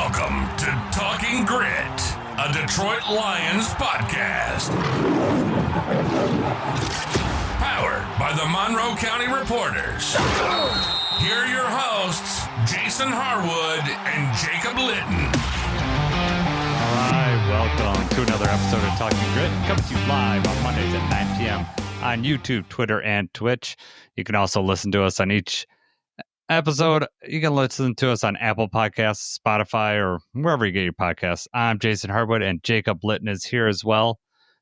Welcome to Talking Grit, a Detroit Lions podcast. Powered by the Monroe County Reporters. Here are your hosts, Jason Harwood and Jacob Litton. All right, welcome to another episode of Talking Grit, coming to you live on Mondays at 9 p.m. on YouTube, Twitter, and Twitch. You can also listen to us on each episode. You can listen to us on Apple Podcasts, Spotify, or wherever you get your podcasts. I'm Jason Harwood, and Jacob Litton is here as well.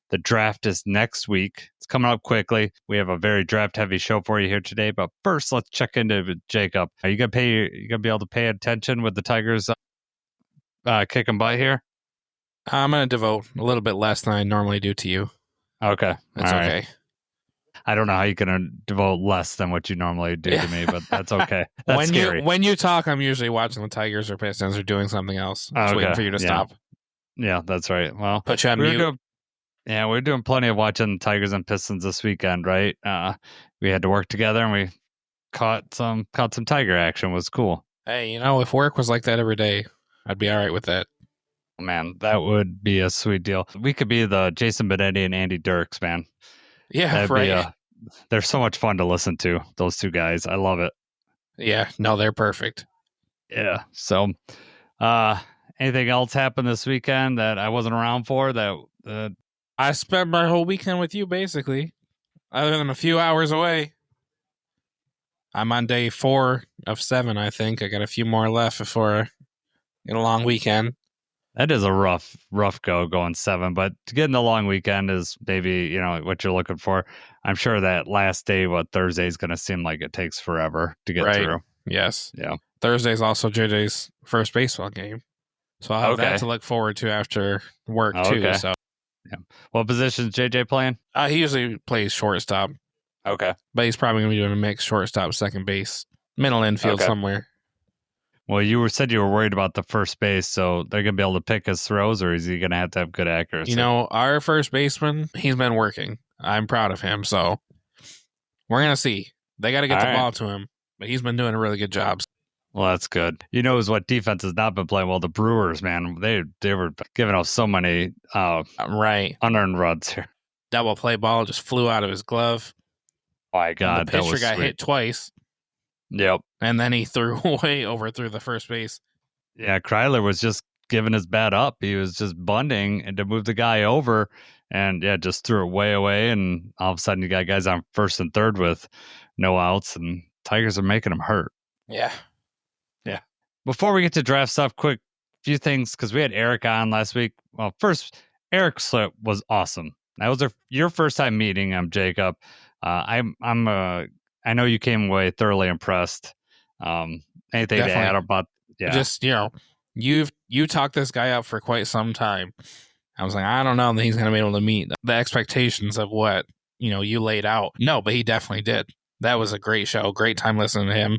The draft is next week. It's coming up quickly. We have a very draft-heavy show for you here today. But first, let's check into Jacob. Are you gonna be able to pay attention with the Tigers kicking butt here? I'm gonna devote a little bit less than I normally do to you. Okay, That's all okay. right. I don't know how you can devote less than what you normally do to me, but that's okay. That's scary. When you talk, I'm usually watching the Tigers or Pistons or doing something else. Just waiting for you to stop. Yeah, that's right. Well, put you on mute. We're doing plenty of watching Tigers and Pistons this weekend, right? We had to work together and we caught some Tiger action. It was cool. Hey, if work was like that every day, I'd be all right with that. Man, that would be a sweet deal. We could be the Jason Benetti and Andy Dirks, man. Yeah, That'd right. They're so much fun to listen to, those two guys. I love it. Yeah, no, they're perfect. Yeah. So, anything else happened this weekend that I wasn't around for that I spent my whole weekend with you, basically, other than a few hours away. I'm on day 4 of 7, I think. I got a few more left before I get a long weekend. That is a rough go going 7, but to get in the long weekend is maybe, what you're looking for. I'm sure that last day, Thursday, is going to seem like it takes forever to get through. Yes. Yeah. Thursday's also JJ's first baseball game. So I'll have that to look forward to after work, too. Okay. So. Yeah. What position is JJ playing? He usually plays shortstop. Okay. But he's probably going to be doing a mix shortstop, second base, middle infield somewhere. Well, you said you were worried about the first base, so they're going to be able to pick his throws, or is he going to have good accuracy? Our first baseman, he's been working. I'm proud of him, so we're going to see. They got to get the ball to him, but he's been doing a really good job. Well, that's good. Is what defense has not been playing well? The Brewers, man, they were giving up so many unearned runs here. Double play ball just flew out of his glove. My God, the pitcher got hit twice. Yep. And then he threw through the first base. Yeah, Kryler was just giving his bat up. He was just bunting and to move the guy over and just threw it way away. And all of a sudden you got guys on first and third with no outs and Tigers are making them hurt. Yeah. Yeah. Before we get to draft stuff, quick few things because we had Eric on last week. Well, first, Eric's clip was awesome. That was your first time meeting him, Jacob. I know you came away thoroughly impressed. Anything Definitely. to add about? Yeah, just you talked this guy up for quite some time. I was like, I don't know that he's going to be able to meet the expectations of what you laid out. No, but he definitely did. That was a great show. Great time listening to him.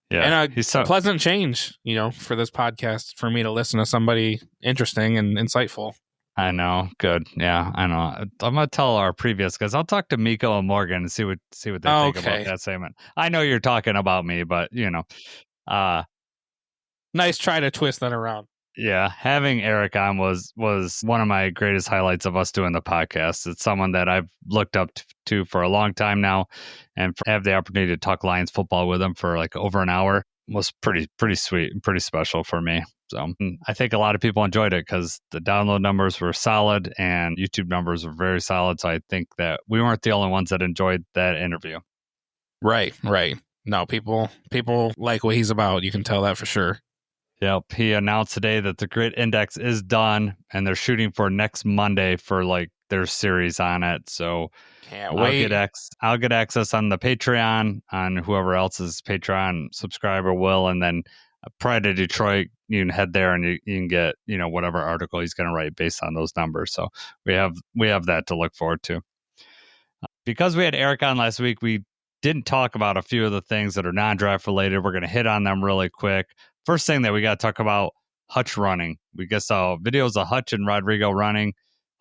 Yeah, and a pleasant change, for this podcast for me to listen to somebody interesting and insightful. I know. Good. Yeah, I know. I'm going to tell our previous guys. I'll talk to Miko and Morgan and see what they think about that segment. I know you're talking about me, but nice try to twist that around. Yeah, having Eric on was one of my greatest highlights of us doing the podcast. It's someone that I've looked up to for a long time now, and have the opportunity to talk Lions football with him for like over an hour was pretty sweet and pretty special for me. So I think a lot of people enjoyed it because the download numbers were solid and YouTube numbers were very solid. So I think that we weren't the only ones that enjoyed that interview. Right. No, people like what he's about. You can tell that for sure. Yep. He announced today that the Grit Index is done and they're shooting for next Monday for their series on it. So can't wait. I'll get access on the Patreon, on whoever else's Patreon subscriber will, and then prior to Detroit, you can head there and you can get whatever article he's going to write based on those numbers. So we have that to look forward to. Because we had Eric on last week, we didn't talk about a few of the things that are non-draft related. We're going to hit on them really quick. First thing that we got to talk about, Hutch running. We just saw videos of Hutch and Rodrigo running.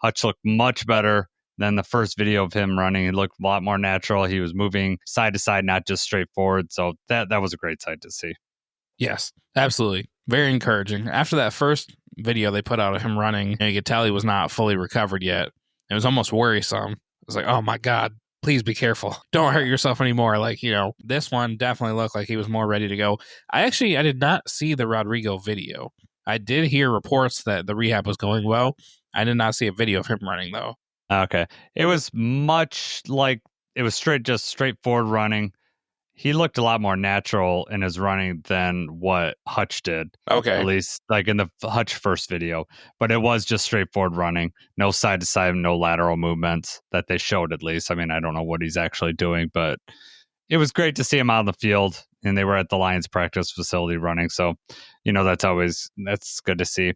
Hutch looked much better than the first video of him running. He looked a lot more natural. He was moving side to side, not just straight forward. So that was a great sight to see. Yes, absolutely. Very encouraging. After that first video they put out of him running, you could tell he was not fully recovered yet. It was almost worrisome. It was like, oh my God, please be careful. Don't hurt yourself anymore. Like, this one definitely looked like he was more ready to go. I did not see the Rodrigo video. I did hear reports that the rehab was going well. I did not see a video of him running, though. Okay. It was much like it was just straightforward running. He looked a lot more natural in his running than what Hutch did. Okay. At least like in the Hutch first video. But it was just straightforward running. No side to side, no lateral movements that they showed at least. I mean, I don't know what he's actually doing, but it was great to see him out on the field. And they were at the Lions practice facility running. So, that's good to see.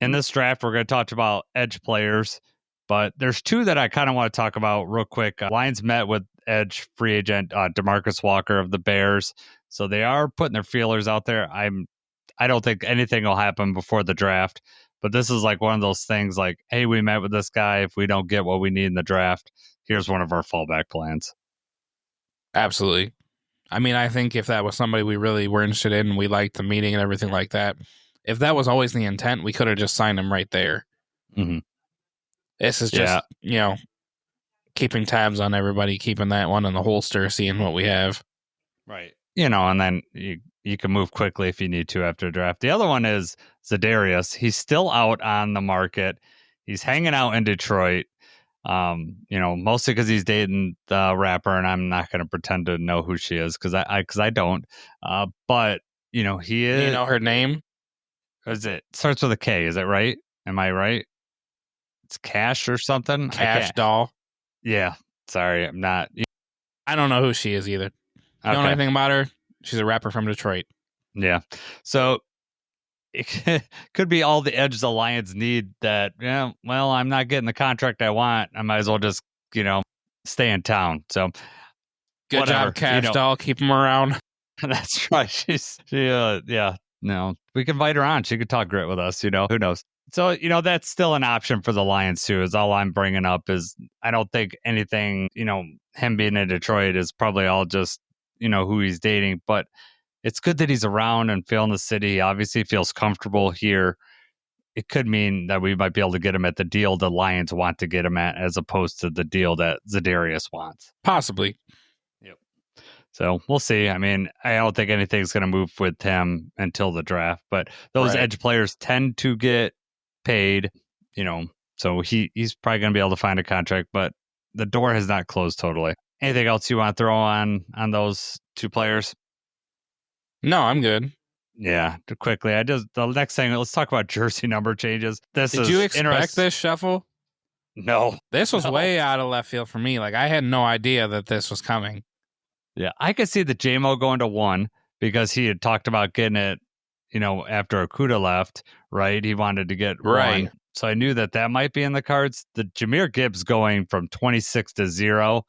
In this draft, we're going to talk about edge players. But there's two that I kind of want to talk about real quick. Lions met with edge free agent DeMarcus Walker of the Bears. So they are putting their feelers out there. I don't think anything will happen before the draft. But this is like one of those things like, hey, we met with this guy. If we don't get what we need in the draft, here's one of our fallback plans. Absolutely. I mean, I think if that was somebody we really were interested in and we liked the meeting and everything like that, if that was always the intent, we could have just signed him right there. Mm-hmm. This is just, keeping tabs on everybody, keeping that one in the holster, seeing what we have. Right. And then you can move quickly if you need to after the draft. The other one is Za'Darius. He's still out on the market. He's hanging out in Detroit. Mostly because he's dating the rapper, and I'm not going to pretend to know who she is because I don't. But he is. Do you know her name? Starts with a K? Is that right? Am I right? It's Cash or something. Cash Doll. Yeah. Sorry, I'm not. I don't know who she is either. You know anything about her? She's a rapper from Detroit. Yeah. So it could be all the edge the Lions need that, I'm not getting the contract I want. I might as well just, stay in town. So good job, Cash Doll. Keep him around. That's right. No, we can invite her on. She could talk grit with us, who knows? So, that's still an option for the Lions too, is all I'm bringing up is I don't think anything, him being in Detroit is probably all just, who he's dating, but it's good that he's around and feeling the city. He obviously feels comfortable here. It could mean that we might be able to get him at the deal the Lions want to get him at, as opposed to the deal that Za'Darius wants. Possibly. Yep. So we'll see. I mean, I don't think anything's going to move with him until the draft, but those edge players tend to get paid, so he's probably going to be able to find a contract, but the door has not closed totally. Anything else you want to throw on those two players? No, I'm good. Yeah, quickly. The next thing, let's talk about jersey number changes. Did you expect this shuffle? No. This was way out of left field for me. Like, I had no idea that this was coming. Yeah, I could see the JMO going to 1 because he had talked about getting it, after Okudah left, right? He wanted to get 1. So I knew that might be in the cards. The Jahmyr Gibbs going from 26 to 0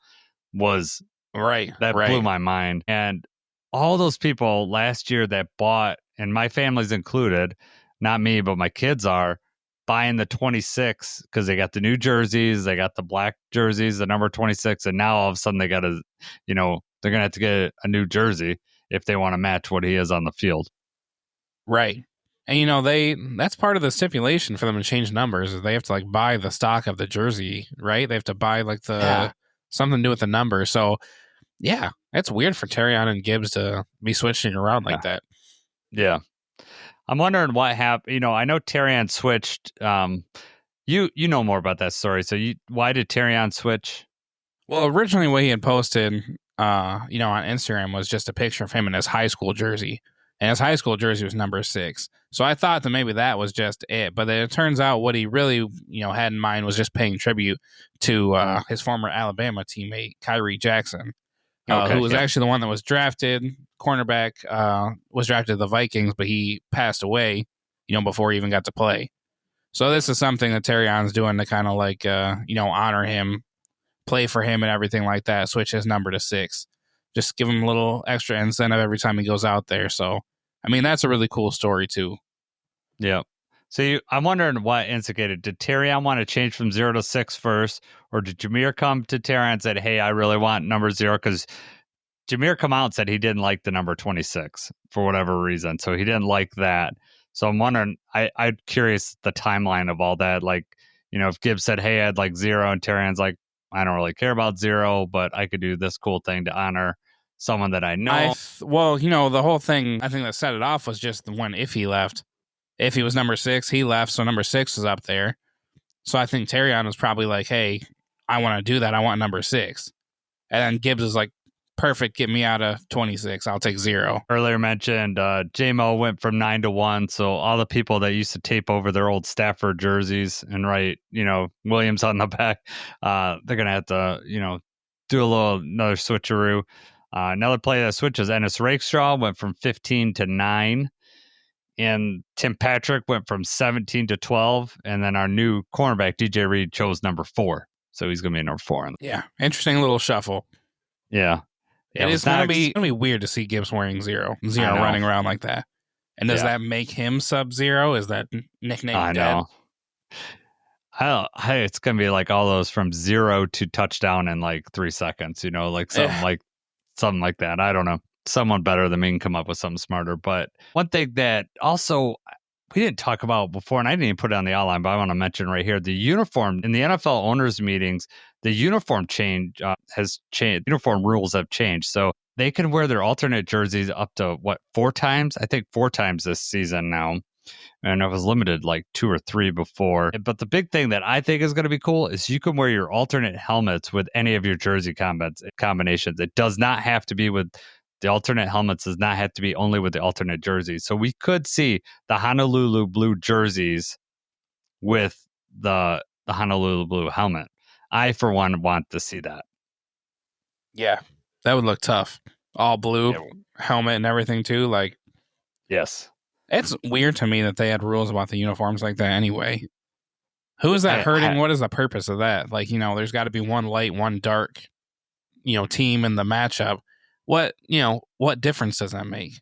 was blew my mind. And all those people last year that bought, and my family's included, not me, but my kids are buying the 26 because they got the new jerseys, they got the black jerseys, the number 26, and now all of a sudden they got to, they're going to have to get a new jersey if they want to match what he is on the field. Right. And that's part of the stipulation for them to change numbers is they have to buy the stock of the jersey, right? They have to buy something to do with the number. So yeah, it's weird for Terrion and Gibbs to be switching around like that. Yeah. I'm wondering what happened. I know Terrion switched. You know more about that story. So why did Terrion switch? Well, originally what he had posted, on Instagram was just a picture of him in his high school jersey. And his high school jersey was number 6. So I thought that maybe that was just it. But then it turns out what he really, had in mind was just paying tribute to his former Alabama teammate, Kyrie Jackson, who was actually the one that was drafted. Cornerback was drafted to the Vikings, but he passed away, before he even got to play. So this is something that Terrion's doing to kind of honor him, play for him and everything like that. Switch his number to 6. Just give him a little extra incentive every time he goes out there. So, I mean, that's a really cool story, too. Yeah. So I'm wondering what instigated. Did Terrion want to change from 0 to 6 first? Or did Jahmyr come to Terrion and said, hey, I really want number 0? Because Jameer come out and said he didn't like the number 26 for whatever reason. So he didn't like that. So I'm wondering, I'm curious the timeline of all that. Like, if Gibbs said, hey, I'd like 0, and Terrion's like, I don't really care about 0, but I could do this cool thing to honor someone that I know. The whole thing, I think that set it off was just when Iffy left. Iffy was number 6, he left, so number 6 is up there. So I think Terrion was probably like, hey, I want to do that. I want number 6. And then Gibbs is like, perfect, get me out of 26. I'll take 0. Earlier mentioned J-Mo went from 9 to 1. So all the people that used to tape over their old Stafford jerseys and write, Williams on the back, they're going to have to, do another switcheroo. Another play that switches, Ennis Rakestraw went from 15 to 9. And Tim Patrick went from 17 to 12. And then our new cornerback, DJ Reed, chose number 4. So he's going to be number 4. Yeah, interesting little shuffle. Yeah. It is going to be weird to see Gibbs wearing 0 running around like that. And does that make him sub-0? Is that nickname I dead? know. It's going to be like all those from 0 to touchdown in like 3 seconds, like something like that. I don't know. Someone better than me can come up with something smarter. But one thing that also we didn't talk about before, and I didn't even put it on the outline, but I want to mention right here, the uniform in the NFL owners meetings, the uniform change has changed. Uniform rules have changed. So they can wear their alternate jerseys up to 4 times? I think 4 times this season now. And it was limited like 2 or 3 before. But the big thing that I think is going to be cool is you can wear your alternate helmets with any of your jersey combinations. It does not have to be with the alternate helmets, does not have to be only with the alternate jerseys. So we could see the Honolulu blue jerseys with the Honolulu blue helmet. I, for one, want to see that. Yeah, that would look tough. All blue helmet and everything too. Like, yes. It's weird to me that they had rules about the uniforms like that anyway. Who is that hurting? What is the purpose of that? Like, there's got to be one light, one dark, team in the matchup. What difference does that make?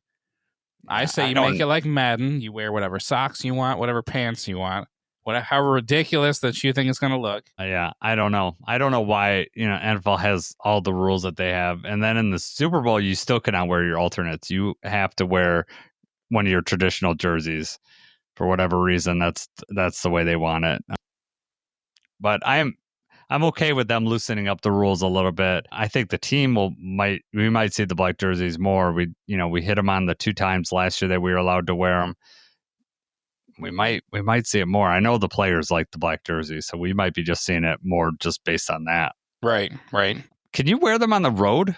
I say you make it like Madden. You wear whatever socks you want, whatever pants you want, however ridiculous that you think it's going to look. Yeah, I don't know. I don't know why, NFL has all the rules that they have. And then in the Super Bowl, you still cannot wear your alternates. You have to wear one of your traditional jerseys for whatever reason. That's the way they want it. But I'm okay with them loosening up the rules a little bit. I think the team we might see the black jerseys more. We hit them on the 2 times last year that we were allowed to wear them. We might see it more. I know the players like the black jerseys, so we might be just seeing it more just based on that. Right. Can you wear them on the road?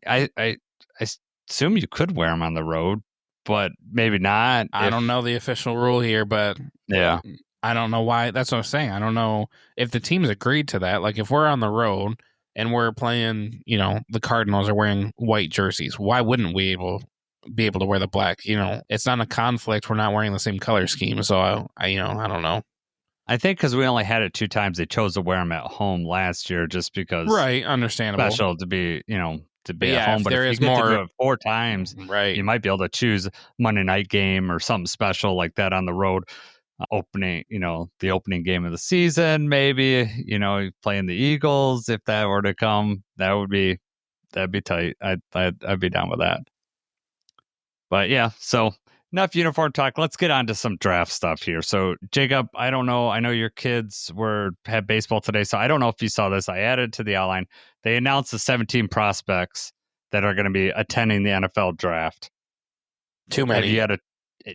I assume you could wear them on the road, but maybe not. I don't know the official rule here, but yeah. I don't know why. That's what I'm saying. I don't know if the teams agreed to that. Like if we're on the road and we're playing, the Cardinals are wearing white jerseys, why wouldn't we be able to wear the black? It's not a conflict. We're not wearing the same color scheme. So I don't know. I think because we only had it 2 times, they chose to wear them at home last year just because. Right. Understandable. Special to be, to be at home. If but there if is you get more, to do it 4 times, right, you might be able to choose Monday night game or something special like that on the road. Opening, the opening game of the season, maybe, playing the Eagles. If that were to come, that'd be tight. I'd be down with that. But yeah, so enough uniform talk. Let's get on to some draft stuff here. So Jacob, I don't know. I know your kids had baseball today, so I don't know if you saw this. I added to the outline. They announced the 17 prospects that are going to be attending the NFL draft. Too many.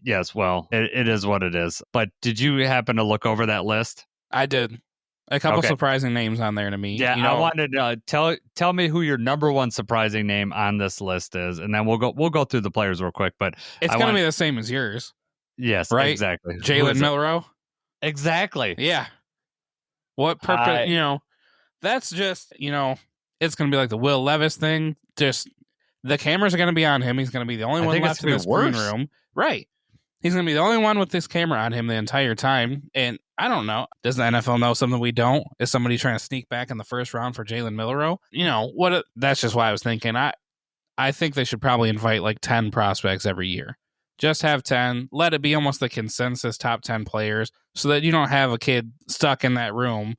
Yes, well, it is what it is. But did you happen to look over that list? I did. A couple surprising names on there to me. Yeah, I wanted to tell me who your number 1 surprising name on this list is, and then we'll go through the players real quick. But it's going to be the same as yours. Yes, right? Exactly. Jalen Milroe. Exactly. Yeah. What purpose? That's just it's going to be like the Will Levis thing. Just the cameras are going to be on him. He's going to be the only one left in this green room. Right. He's going to be the only one with this camera on him the entire time. And I don't know. Does the NFL know something we don't? Is somebody trying to sneak back in the first round for Jalen Milroe? That's just why I was thinking. I think they should probably invite like 10 prospects every year. Just have 10. Let it be almost the consensus top 10 players so that you don't have a kid stuck in that room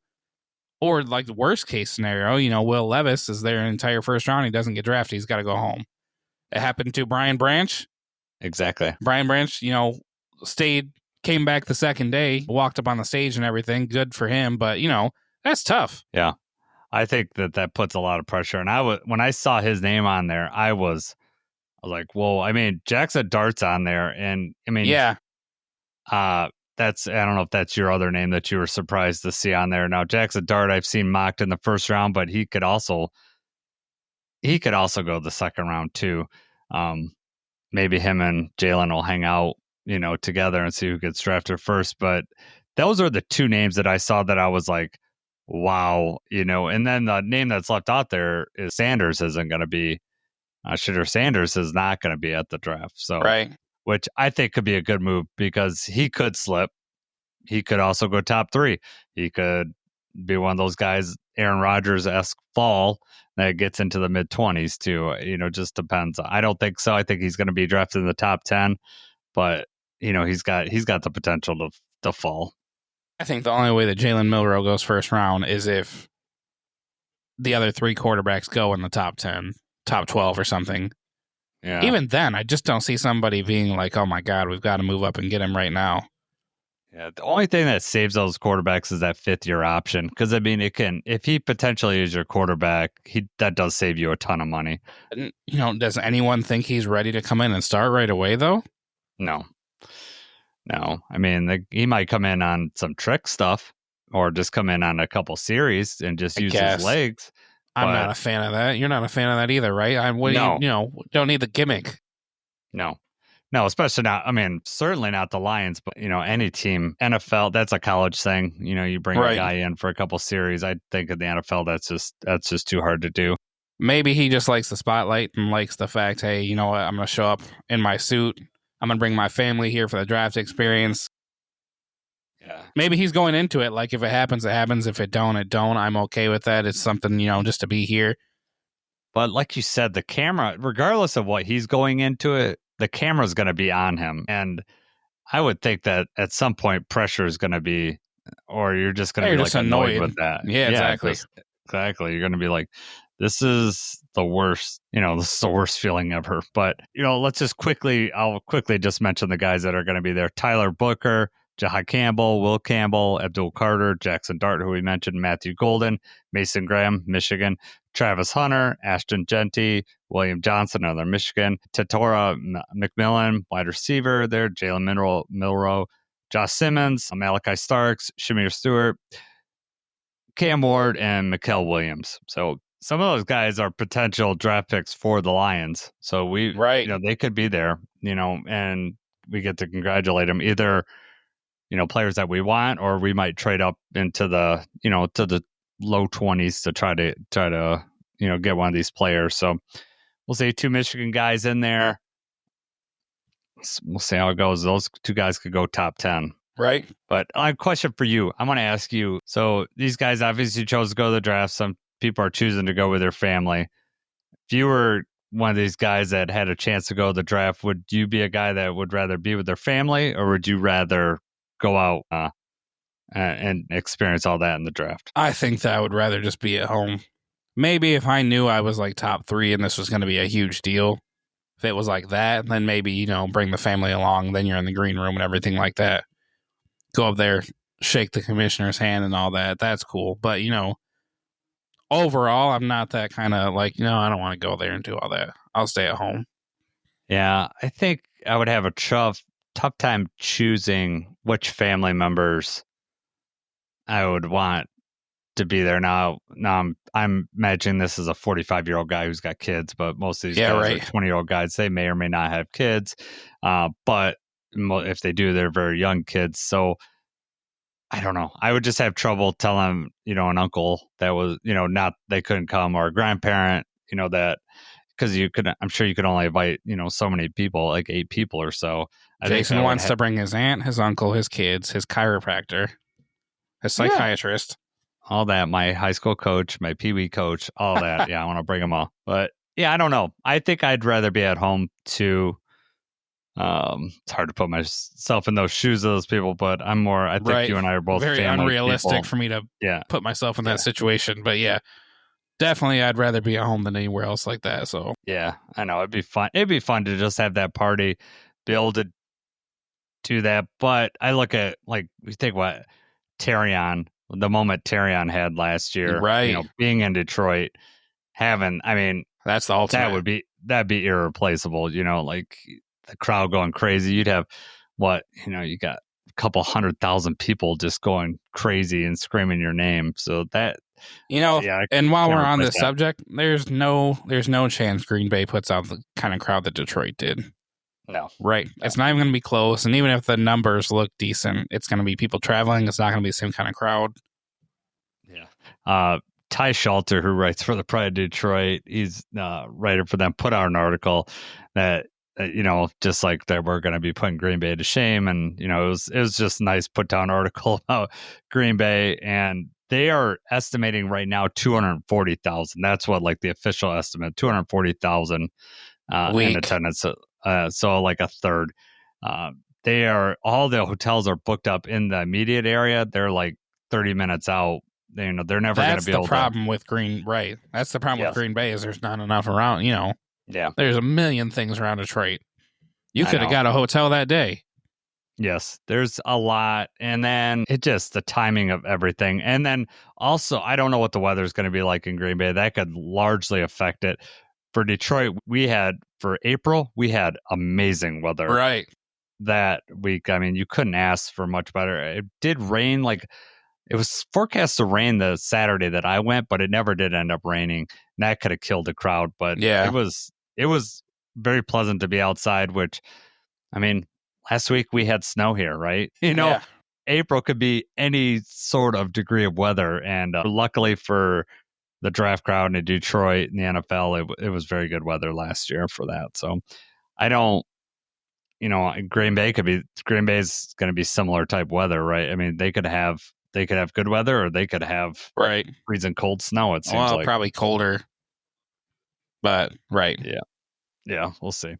Or like the worst case scenario, Will Levis is their entire first round. He doesn't get drafted. He's got to go home. It happened to Brian Branch. Exactly. Brian Branch, came back the second day, walked up on the stage and everything. Good for him. But, that's tough. Yeah. I think that puts a lot of pressure. And when I saw his name on there, I was like, whoa. I mean, Jackson Dart's on there. And I mean, yeah. I don't know if that's your other name that you were surprised to see on there. Now, Jackson Dart, I've seen mocked in the first round, but he could also go the second round too. Maybe him and Jalen will hang out, together and see who gets drafted first. But those are the two names that I saw that I was like, wow, and then the name that's left out there is Sanders isn't going to be, Sanders is not going to be at the draft. So, right. Which I think could be a good move because he could slip. He could also go top 3. He could be one of those guys, Aaron Rodgers-esque fall that gets into the mid-20s too. Just depends. I don't think so. I think he's going to be drafted in the top 10, but he's got the potential to fall. I think the only way that Jalen Milroe goes first round is if the other 3 quarterbacks go in the top 10, top 12 or something. Yeah. Even then, I just don't see somebody being like, oh my God, we've got to move up and get him right now. Yeah, the only thing that saves those quarterbacks is that 5th-year option. Because I mean, if he potentially is your quarterback, that does save you a ton of money. Does anyone think he's ready to come in and start right away though? No. I mean, he might come in on some trick stuff, or just come in on a couple series and just use his legs. I'm not a fan of that. You're not a fan of that either, right? Don't need the gimmick. No, especially not. I mean, certainly not the Lions, but any team. NFL, that's a college thing. You bring a guy in for a couple series. I think in the NFL, that's just too hard to do. Maybe he just likes the spotlight and likes the fact, hey, you know what? I'm going to show up in my suit. I'm going to bring my family here for the draft experience. Yeah. Maybe he's going into it like, if it happens, it happens. If it don't, it don't. I'm okay with that. It's something, just to be here. But like you said, the camera, regardless of what he's going into it, the camera's going to be on him. And I would think that at some point pressure is going to be, or you're just going to be like annoyed with that. Yeah, exactly. Exactly. You're going to be like, this is the worst, this is the worst feeling ever. But, I'll quickly just mention the guys that are going to be there. Tyler Booker, Jahai Campbell, Will Campbell, Abdul Carter, Jackson Dart, who we mentioned, Matthew Golden, Mason Graham, Michigan, Travis Hunter, Ashton Genty, William Johnson, another Michigan, Tatora McMillan, wide receiver there, Jalen Milroe, Josh Simmons, Malachi Starks, Shamir Stewart, Cam Ward, and Mikael Williams. So some of those guys are potential draft picks for the Lions. So they could be there, and we get to congratulate them either, players that we want, or we might trade up into the, to the low 20s to try to, get one of these players. So we'll see 2 Michigan guys in there. We'll see how it goes. Those 2 guys could go top 10. Right. But I have a question for you. I want to ask you. So these guys obviously chose to go to the draft. Some people are choosing to go with their family. If you were one of these guys that had a chance to go to the draft, would you be a guy that would rather be with their family, or would you rather go out and experience all that in the draft? I think that I would rather just be at home. Maybe if I knew I was like top 3 and this was going to be a huge deal, if it was like that, then maybe, bring the family along. Then you're in the green room and everything like that. Go up there, shake the commissioner's hand and all that. That's cool. But, overall, I'm not that kind of like, I don't want to go there and do all that. I'll stay at home. Yeah, I think I would have a tough time choosing which family members I would want to be there. Now I'm imagining this is a 45-year-old guy who's got kids, but most of these guys are 20-year-old guys. They may or may not have kids, but if they do, they're very young kids. So I don't know. I would just have trouble telling, an uncle that was, not they couldn't come, or a grandparent, that, because I'm sure you could only invite, so many people, like 8 people or so. Jason wants to bring his aunt, his uncle, his kids, his chiropractor, his psychiatrist. All that, my high school coach, my Pee Wee coach, all that. Yeah, I want to bring them all. But yeah, I don't know. I think I'd rather be at home too. It's hard to put myself in those shoes of those people, but I think you and I are both very family unrealistic people. for me to Yeah. put myself in Yeah. that situation. But yeah, definitely I'd rather be at home than anywhere else like that. So Yeah, I know it'd be fun. It'd be fun to just have that party, be able to do that. But I look at like we think what the moment Terrion had last year, right, being in Detroit, I mean, that's the ultimate. that'd be irreplaceable. Like the crowd going crazy. You'd have you got a couple 100,000 people just going crazy and screaming your name. So that yeah, and while can't we're on replace this that. subject, there's no chance Green Bay puts out the kind of crowd that Detroit did. No. Right. No. It's not even going to be close. And even if the numbers look decent, it's going to be people traveling. It's not going to be the same kind of crowd. Yeah. Ty Shelter, who writes for the Pride of Detroit, he's writer for them, put out an article that just like that we're going to be putting Green Bay to shame, and it was just a nice put down article about Green Bay, and they are estimating right now 240,000. That's what like the official estimate, 240,000 in attendance. So like a third. All the hotels are booked up in the immediate area. They're like 30 minutes out. They're never going to be able to. That's the problem with Green Bay is there's not enough around. Yeah. There's a million things around Detroit. You I could have know. got a hotel that day. Yes, there's a lot. And then the timing of everything. And then also, I don't know what the weather is going to be like in Green Bay. That could largely affect it. For Detroit, for April, we had amazing weather. Right. That week. I mean, you couldn't ask for much better. It did rain, it was forecast to rain the Saturday that I went, but it never did end up raining. And that could have killed the crowd. But yeah, it was very pleasant to be outside, which, I mean, last week we had snow here, right? April could be any sort of degree of weather. And luckily for the draft crowd in Detroit and the NFL, it was very good weather last year for that. So I don't, Green Bay is going to be similar type weather, right? I mean, they could have good weather, or they could have freezing cold snow. It seems like probably colder, but right. Yeah, we'll see.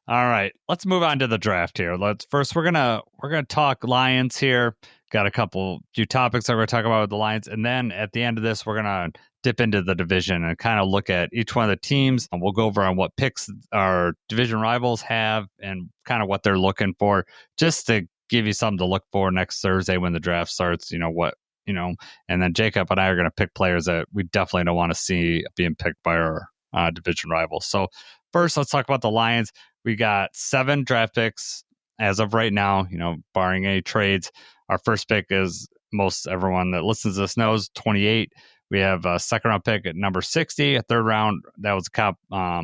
All right, let's move on to the draft here. We're gonna talk Lions here. Got a few topics that we're gonna talk about with the Lions, and then at the end of this, we're gonna dip into the division and kind of look at each one of the teams, and we'll go over on what picks our division rivals have and kind of what they're looking for, just to give you something to look for next Thursday when the draft starts. And then Jacob and I are gonna pick players that we definitely don't want to see being picked by our division rivals. So first, let's talk about the Lions. We got 7 draft picks as of right now, barring any trades. Our first pick is, most everyone that listens to this knows, 28. We have a second round pick at number 60. A third round, that was a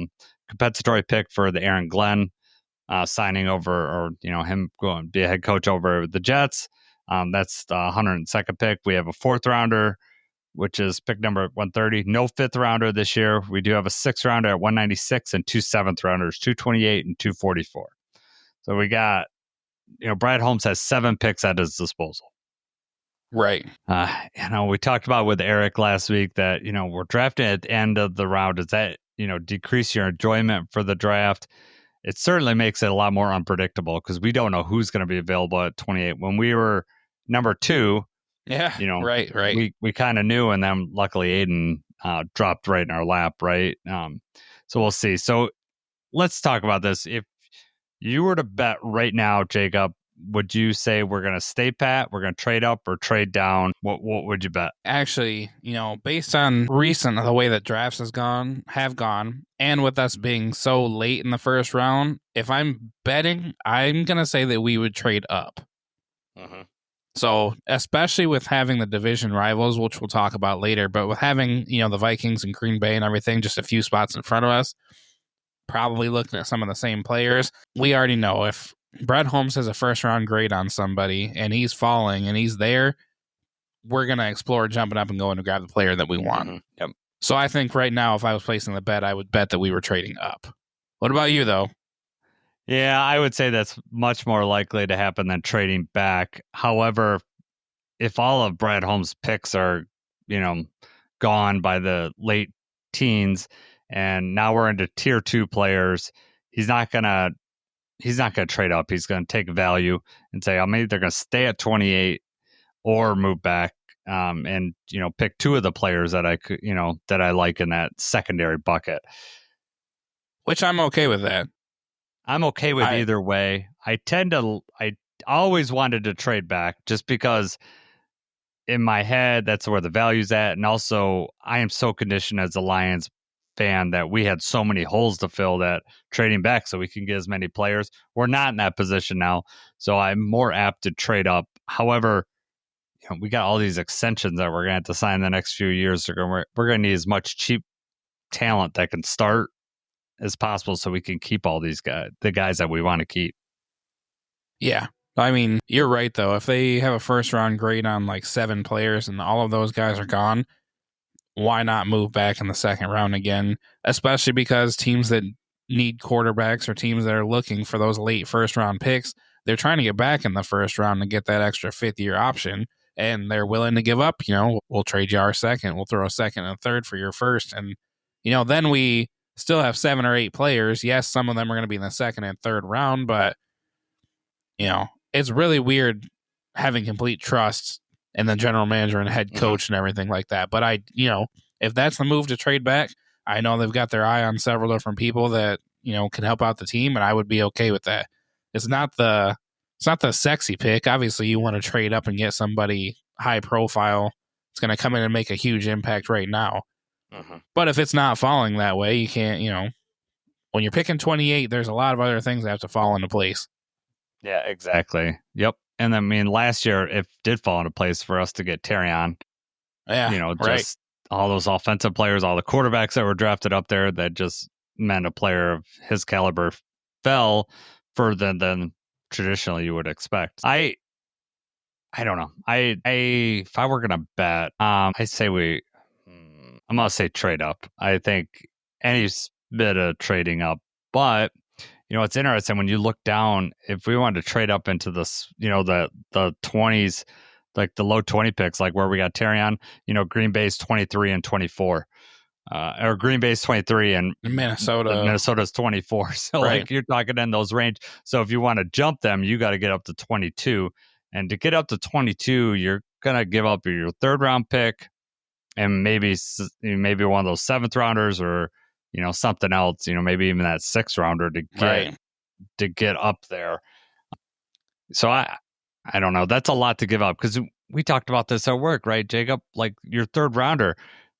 compensatory pick for the Aaron Glenn signing over, or him going to be a head coach over the Jets. That's the 102nd pick. We have a fourth rounder, which is pick number 130. No fifth rounder this year. We do have a sixth rounder at 196 and 2 seventh rounders, 228 and 244. So we got, Brad Holmes has 7 picks at his disposal. Right. We talked about with Eric last week that, we're drafting at the end of the round. Does that, decrease your enjoyment for the draft? It certainly makes it a lot more unpredictable because we don't know who's going to be available at 28. When we were number 2, yeah, right. We kind of knew, and then luckily Aiden dropped right in our lap, right? So we'll see. So let's talk about this. If you were to bet right now, Jacob, would you say we're going to stay pat, we're going to trade up, or trade down? What would you bet? Actually, based on the way that drafts have gone, and with us being so late in the first round, if I'm betting, I'm going to say that we would trade up. Mm-hmm. So, especially with having the division rivals, which we'll talk about later, but with having, the Vikings and Green Bay and everything just a few spots in front of us, probably looking at some of the same players, we already know if Brad Holmes has a first round grade on somebody and he's falling and he's there, we're going to explore jumping up and going to grab the player that we want. Mm-hmm. Yep. So I think right now, if I was placing the bet, I would bet that we were trading up. What about you, though? Yeah, I would say that's much more likely to happen than trading back. However, if all of Brad Holmes' picks are, gone by the late teens, and now we're into tier 2 players, he's not going to he's not going to trade up. He's going to take value and say, I'm either going to stay at 28 or move back, and pick two of the players that I could, that I like in that secondary bucket. Which I'm okay with that. I'm okay with either way. I always wanted to trade back just because in my head, that's where the value's at. And also, I am so conditioned as a Lions fan that we had so many holes to fill that trading back so we can get as many players. We're not in that position now. So I'm more apt to trade up. However, we got all these extensions that we're going to have to sign the next few years. We're going to need as much cheap talent that can start as possible so we can keep all these guys, the guys that we want to keep. Yeah. I mean, you're right, though. If they have a first-round grade on like 7 players and all of those guys are gone, why not move back in the second round again? Especially because teams that need quarterbacks or teams that are looking for those late first-round picks, they're trying to get back in the first round to get that extra fifth-year option, and they're willing to give up. We'll trade you our second. We'll throw a second and a third for your first. And, then we still have 7 or 8 players. Yes, some of them are going to be in the second and third round, but, it's really weird having complete trust in the general manager and head coach and everything like that. But if that's the move to trade back, I know they've got their eye on several different people that, can help out the team, and I would be okay with that. It's not the sexy pick. Obviously, you want to trade up and get somebody high profile. It's going to come in and make a huge impact right now. But if it's not falling that way, you can't, when you're picking 28, there's a lot of other things that have to fall into place. Yeah, exactly. Yep. And I mean, last year it did fall into place for us to get Terrion. Yeah, just all those offensive players, all the quarterbacks that were drafted up there, that just meant a player of his caliber fell further than traditionally you would expect. I don't know. If I were gonna bet, I say I'm gonna say trade up. I think any bit of trading up, but it's interesting when you look down. If we wanted to trade up into this, the 20s, like the low 20 picks, like where we got Terrion, Green Bay's 23 and 24, or Green Bay's 23 and Minnesota's 24. So like you're talking in those range. So if you want to jump them, you got to get up to 22, and to get up to 22, you're gonna give up your third round pick and maybe one of those 7th rounders or something else, maybe even that 6th rounder to get up there. So I don't know. That's a lot to give up, because we talked about this at work, right, Jacob? Like your 3rd rounder,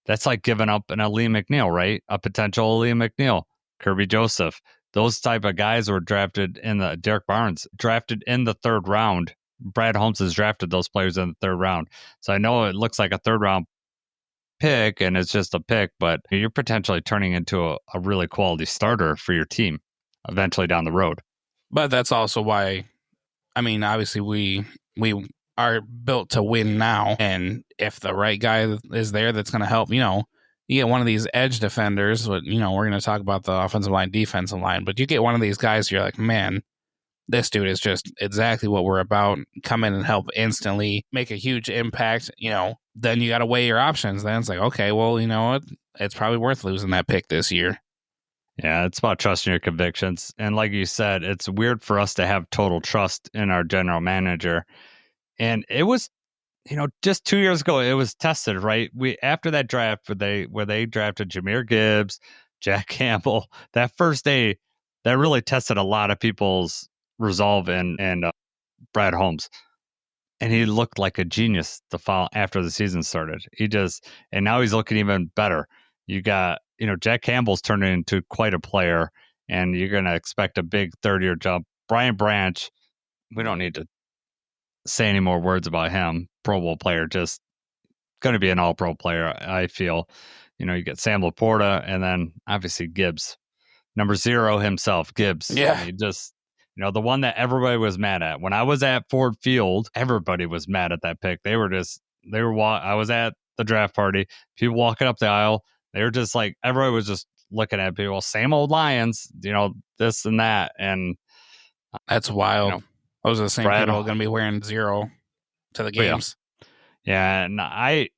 that's like giving up an Aleem McNeil, right? A potential Aleem McNeil, Kirby Joseph. Those type of guys were drafted Derek Barnes, drafted in the 3rd round. Brad Holmes has drafted those players in the 3rd round. So I know it looks like a 3rd round pick and it's just a pick, but you're potentially turning into a really quality starter for your team eventually down the road. But that's also why, I mean, obviously we are built to win now, and if the right guy is there that's going to help, you get one of these edge defenders, we're going to talk about the offensive line, defensive line, but you get one of these guys, you're like, man, this dude is just exactly what we're about. Come in and help instantly, make a huge impact, then you got to weigh your options. Then it's like, okay, well, you know what? It's probably worth losing that pick this year. Yeah, it's about trusting your convictions. And like you said, it's weird for us to have total trust in our general manager. And it was, just 2 years ago, it was tested, right? After that draft where they drafted Jahmyr Gibbs, Jack Campbell, that first day, that really tested a lot of people's resolve and Brad Holmes. And he looked like a genius after the season started. And now he's looking even better. You got, Jack Campbell's turning into quite a player, and you're going to expect a big 3rd-year jump. Brian Branch, we don't need to say any more words about him. Pro Bowl player, just going to be an all-pro player, I feel. You get Sam Laporta, and then obviously Gibbs. Number 0 himself, Gibbs. Yeah. I mean, just, the one that everybody was mad at. When I was at Ford Field, everybody was mad at that pick. I was at the draft party, people walking up the aisle, they were just like, everybody was just looking at people, same old Lions, this and that. And that's wild. Those are the same people going to be wearing 0 to the games. Yeah. And I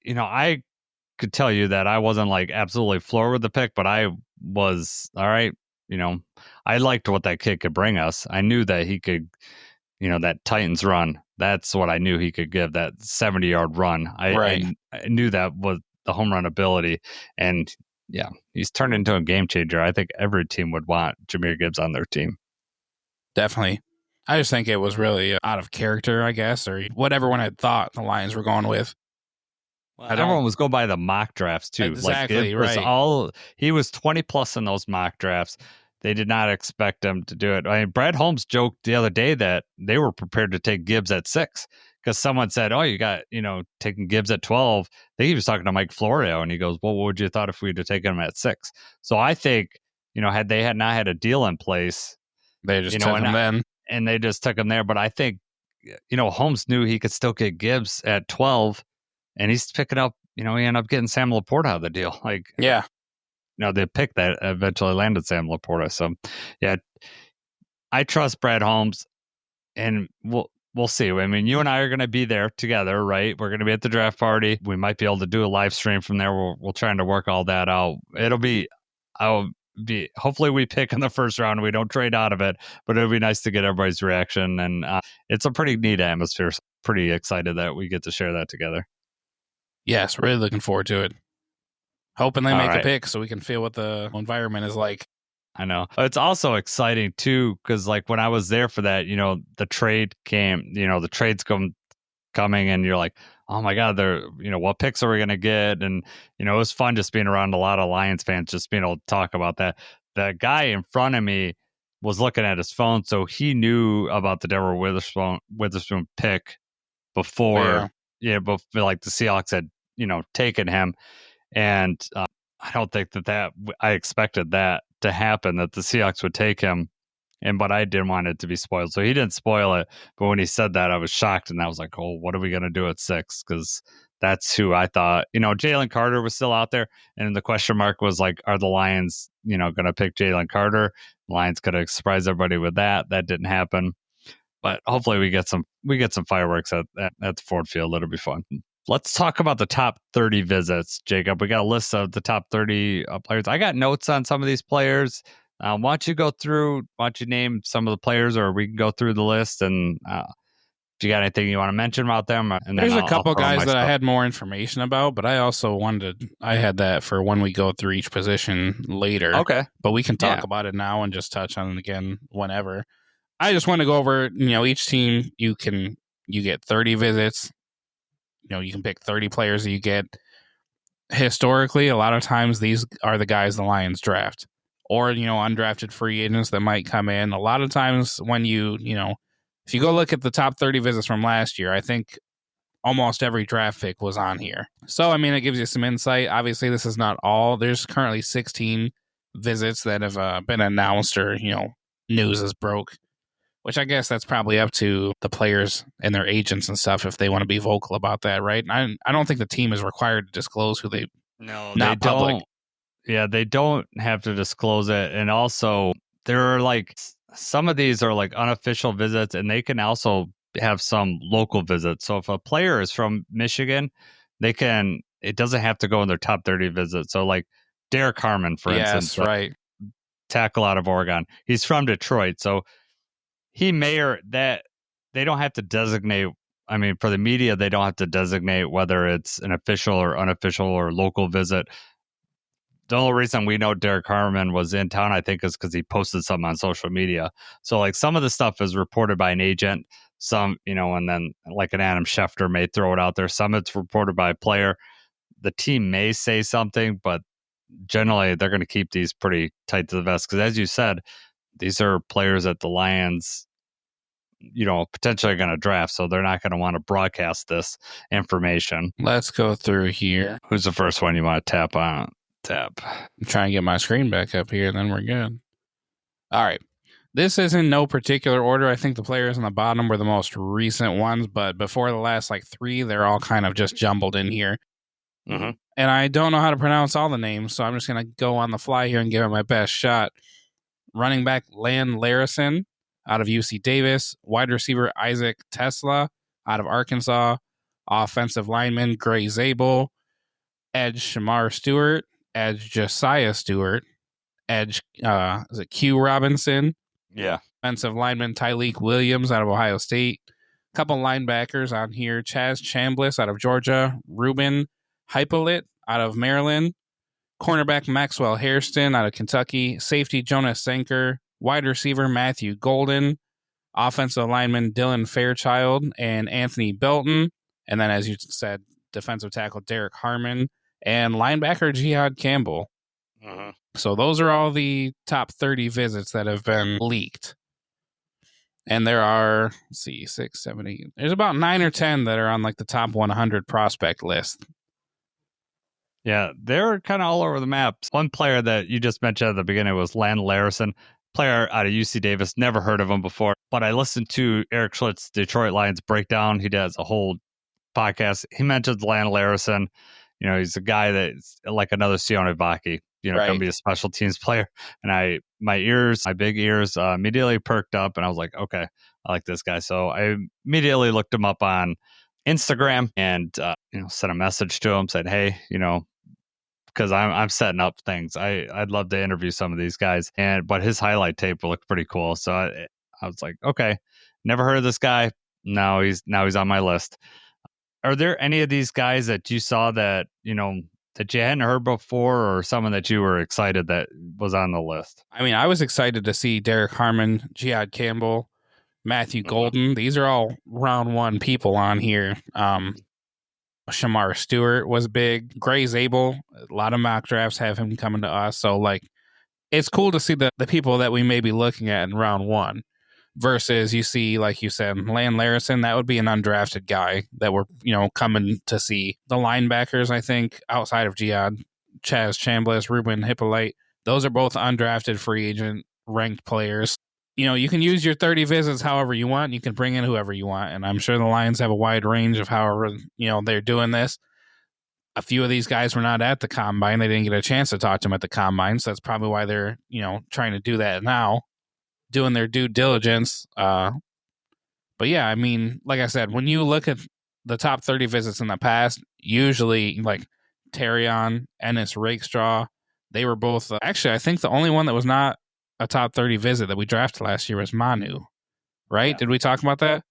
could tell you that I wasn't like absolutely floored with the pick, but I was, all right, I liked what that kid could bring us. I knew that he could, that Titans run. That's what I knew he could give, that 70-yard run. I knew that was the home run ability. And yeah, he's turned into a game changer. I think every team would want Jahmyr Gibbs on their team. Definitely. I just think it was really out of character, I guess, or what everyone had thought the Lions were going with. Everyone was going by the mock drafts too. Exactly, He was 20 plus in those mock drafts. They did not expect him to do it. I mean, Brad Holmes joked the other day that they were prepared to take Gibbs at 6 because someone said, "Oh, you got taking Gibbs at 12." I think he was talking to Mike Florio, and he goes, "Well, what would you have thought if we'd have taken him at 6?" So I think had they had not had a deal in place, they just took him then, and they just took him there. But I think Holmes knew he could still get Gibbs at 12. And he's picking up, he ended up getting Sam Laporta out of the deal. The pick that eventually landed Sam Laporta. So, yeah, I trust Brad Holmes, and we'll see. I mean, you and I are going to be there together, right? We're going to be at the draft party. We might be able to do a live stream from there. We're trying to work all that out. Hopefully we pick in the first round. We don't trade out of it, but it'll be nice to get everybody's reaction. And it's a pretty neat atmosphere. So pretty excited that we get to share that together. Yes, really looking forward to it. Hoping they make a pick so we can feel what the environment is like. I know. It's also exciting, too, because, when I was there for that, the trade came, the trade's coming, and you're like, oh, my God, what picks are we going to get? And, it was fun just being around a lot of Lions fans, just being able to talk about that. The guy in front of me was looking at his phone, so he knew about the Denver Witherspoon pick before. But the Seahawks had, taken him. And I don't think that I expected that to happen, that the Seahawks would take him. But I didn't want it to be spoiled. So he didn't spoil it. But when he said that, I was shocked. And I was like, oh, what are we going to do at 6? Because that's who I thought, Jalen Carter was still out there. And the question mark was are the Lions, going to pick Jalen Carter? The Lions could have surprised everybody with that. That didn't happen. But hopefully we get some fireworks at the Ford Field. It'll be fun. Let's talk about the top 30 visits, Jacob. We got a list of the top 30 players. I got notes on some of these players. Why don't you name some of the players, or we can go through the list, and do you got anything you want to mention about them? And there's a couple guys that I had more information about, but I also I had that for when we go through each position later. Okay. But we can talk about it now and just touch on it again whenever. I just want to go over, each team, you get 30 visits. You can pick 30 players that you get. Historically, a lot of times these are the guys the Lions draft, or, undrafted free agents that might come in. A lot of times when if you go look at the top 30 visits from last year, I think almost every draft pick was on here. So, it gives you some insight. Obviously, this is not all. There's currently 16 visits that have been announced or, news is broke. Which I guess that's probably up to the players and their agents and stuff if they want to be vocal about that, right? And I don't think the team is required to disclose who they. No, not they public. don't. Yeah, they don't have to disclose it, and also there are some of these are unofficial visits, and they can also have some local visits. So if a player is from Michigan, it doesn't have to go in their top 30 visits. So Derek Harmon, for instance, right, tackle out of Oregon. He's from Detroit, so. He may they don't have to designate. For the media, they don't have to designate whether it's an official or unofficial or local visit. The only reason we know Derek Harmon was in town, I think, is because he posted something on social media. So some of the stuff is reported by an agent, some, and then an Adam Schefter may throw it out there. Some it's reported by a player. The team may say something, but generally they're going to keep these pretty tight to the vest. Because as you said, these are players that the Lions, potentially going to draft, so they're not going to want to broadcast this information. Let's go through here. Who's the first one you want to tap on? I'm trying to get my screen back up here, then we're good. All right. This is in no particular order. I think the players on the bottom were the most recent ones, but before the last 3, they're all kind of just jumbled in here. Mm-hmm. And I don't know how to pronounce all the names, so I'm just going to go on the fly here and give it my best shot. Running back Lan Larison out of UC Davis. Wide receiver Isaac Tesla out of Arkansas. Offensive lineman Gray Zabel. Edge Shamar Stewart. Edge Josiah Stewart. edge, is it Q Robinson? Yeah. Offensive lineman Tyleek Williams out of Ohio State. A couple linebackers on here. Chaz Chambliss out of Georgia. Ruben Hypolite out of Maryland. Cornerback Maxwell Hairston out of Kentucky. Safety Jonas Senker. Wide receiver Matthew Golden. Offensive lineman Dylan Fairchild and Anthony Belton. And then, as you said, defensive tackle Derek Harmon. And linebacker Jihad Campbell. Mm-hmm. So those are all the top 30 visits that have been leaked. And there are, let's see, 6, 7, 8. There's about 9 or 10 that are on like the top 100 prospect list. Yeah, they're kind of all over the map. One player that you just mentioned at the beginning was Lan Larison, player out of UC Davis. Never heard of him before, but I listened to Eric Schlitt's Detroit Lions breakdown. He does a whole podcast. He mentions Lan Larison. You know, he's a guy that's like another Sione Vaki, you know, Right. going to be a special teams player. And my big ears immediately perked up, and I was like, okay, I like this guy. So I immediately looked him up on Instagram and, sent a message to him, said, hey, because I'm setting up things. I'd love to interview some of these guys, but his highlight tape looked pretty cool. So I was like, okay, never heard of this guy. Now he's on my list. Are there any of these guys that you saw that that you hadn't heard before, or someone that you were excited that was on the list? I mean, I was excited to see Derek Harmon, Jihad Campbell, Matthew Golden. These are all round one people on here. Shamar Stewart was big. Gray Zabel, a lot of mock drafts have him coming to us. So, like, it's cool to see the people that we may be looking at in round one versus you see, like you said, Lan Larison. That would be an undrafted guy that we're, coming to see. The linebackers, I think, outside of Jihad, Chaz Chambliss, Ruben Hypolite, those are both undrafted free agent ranked players. You can use your 30 visits however you want. You can bring in whoever you want. And I'm sure the Lions have a wide range of however, they're doing this. A few of these guys were not at the combine. They didn't get a chance to talk to them at the combine. So that's probably why they're, trying to do that now, doing their due diligence. But yeah, I mean, like I said, when you look at the top 30 visits in the past, usually like Terrion, Ennis Rakestraw, they were both, actually, I think the only one that was not a top 30 visit that we drafted last year was Manu, right? Yeah. Did we talk about that?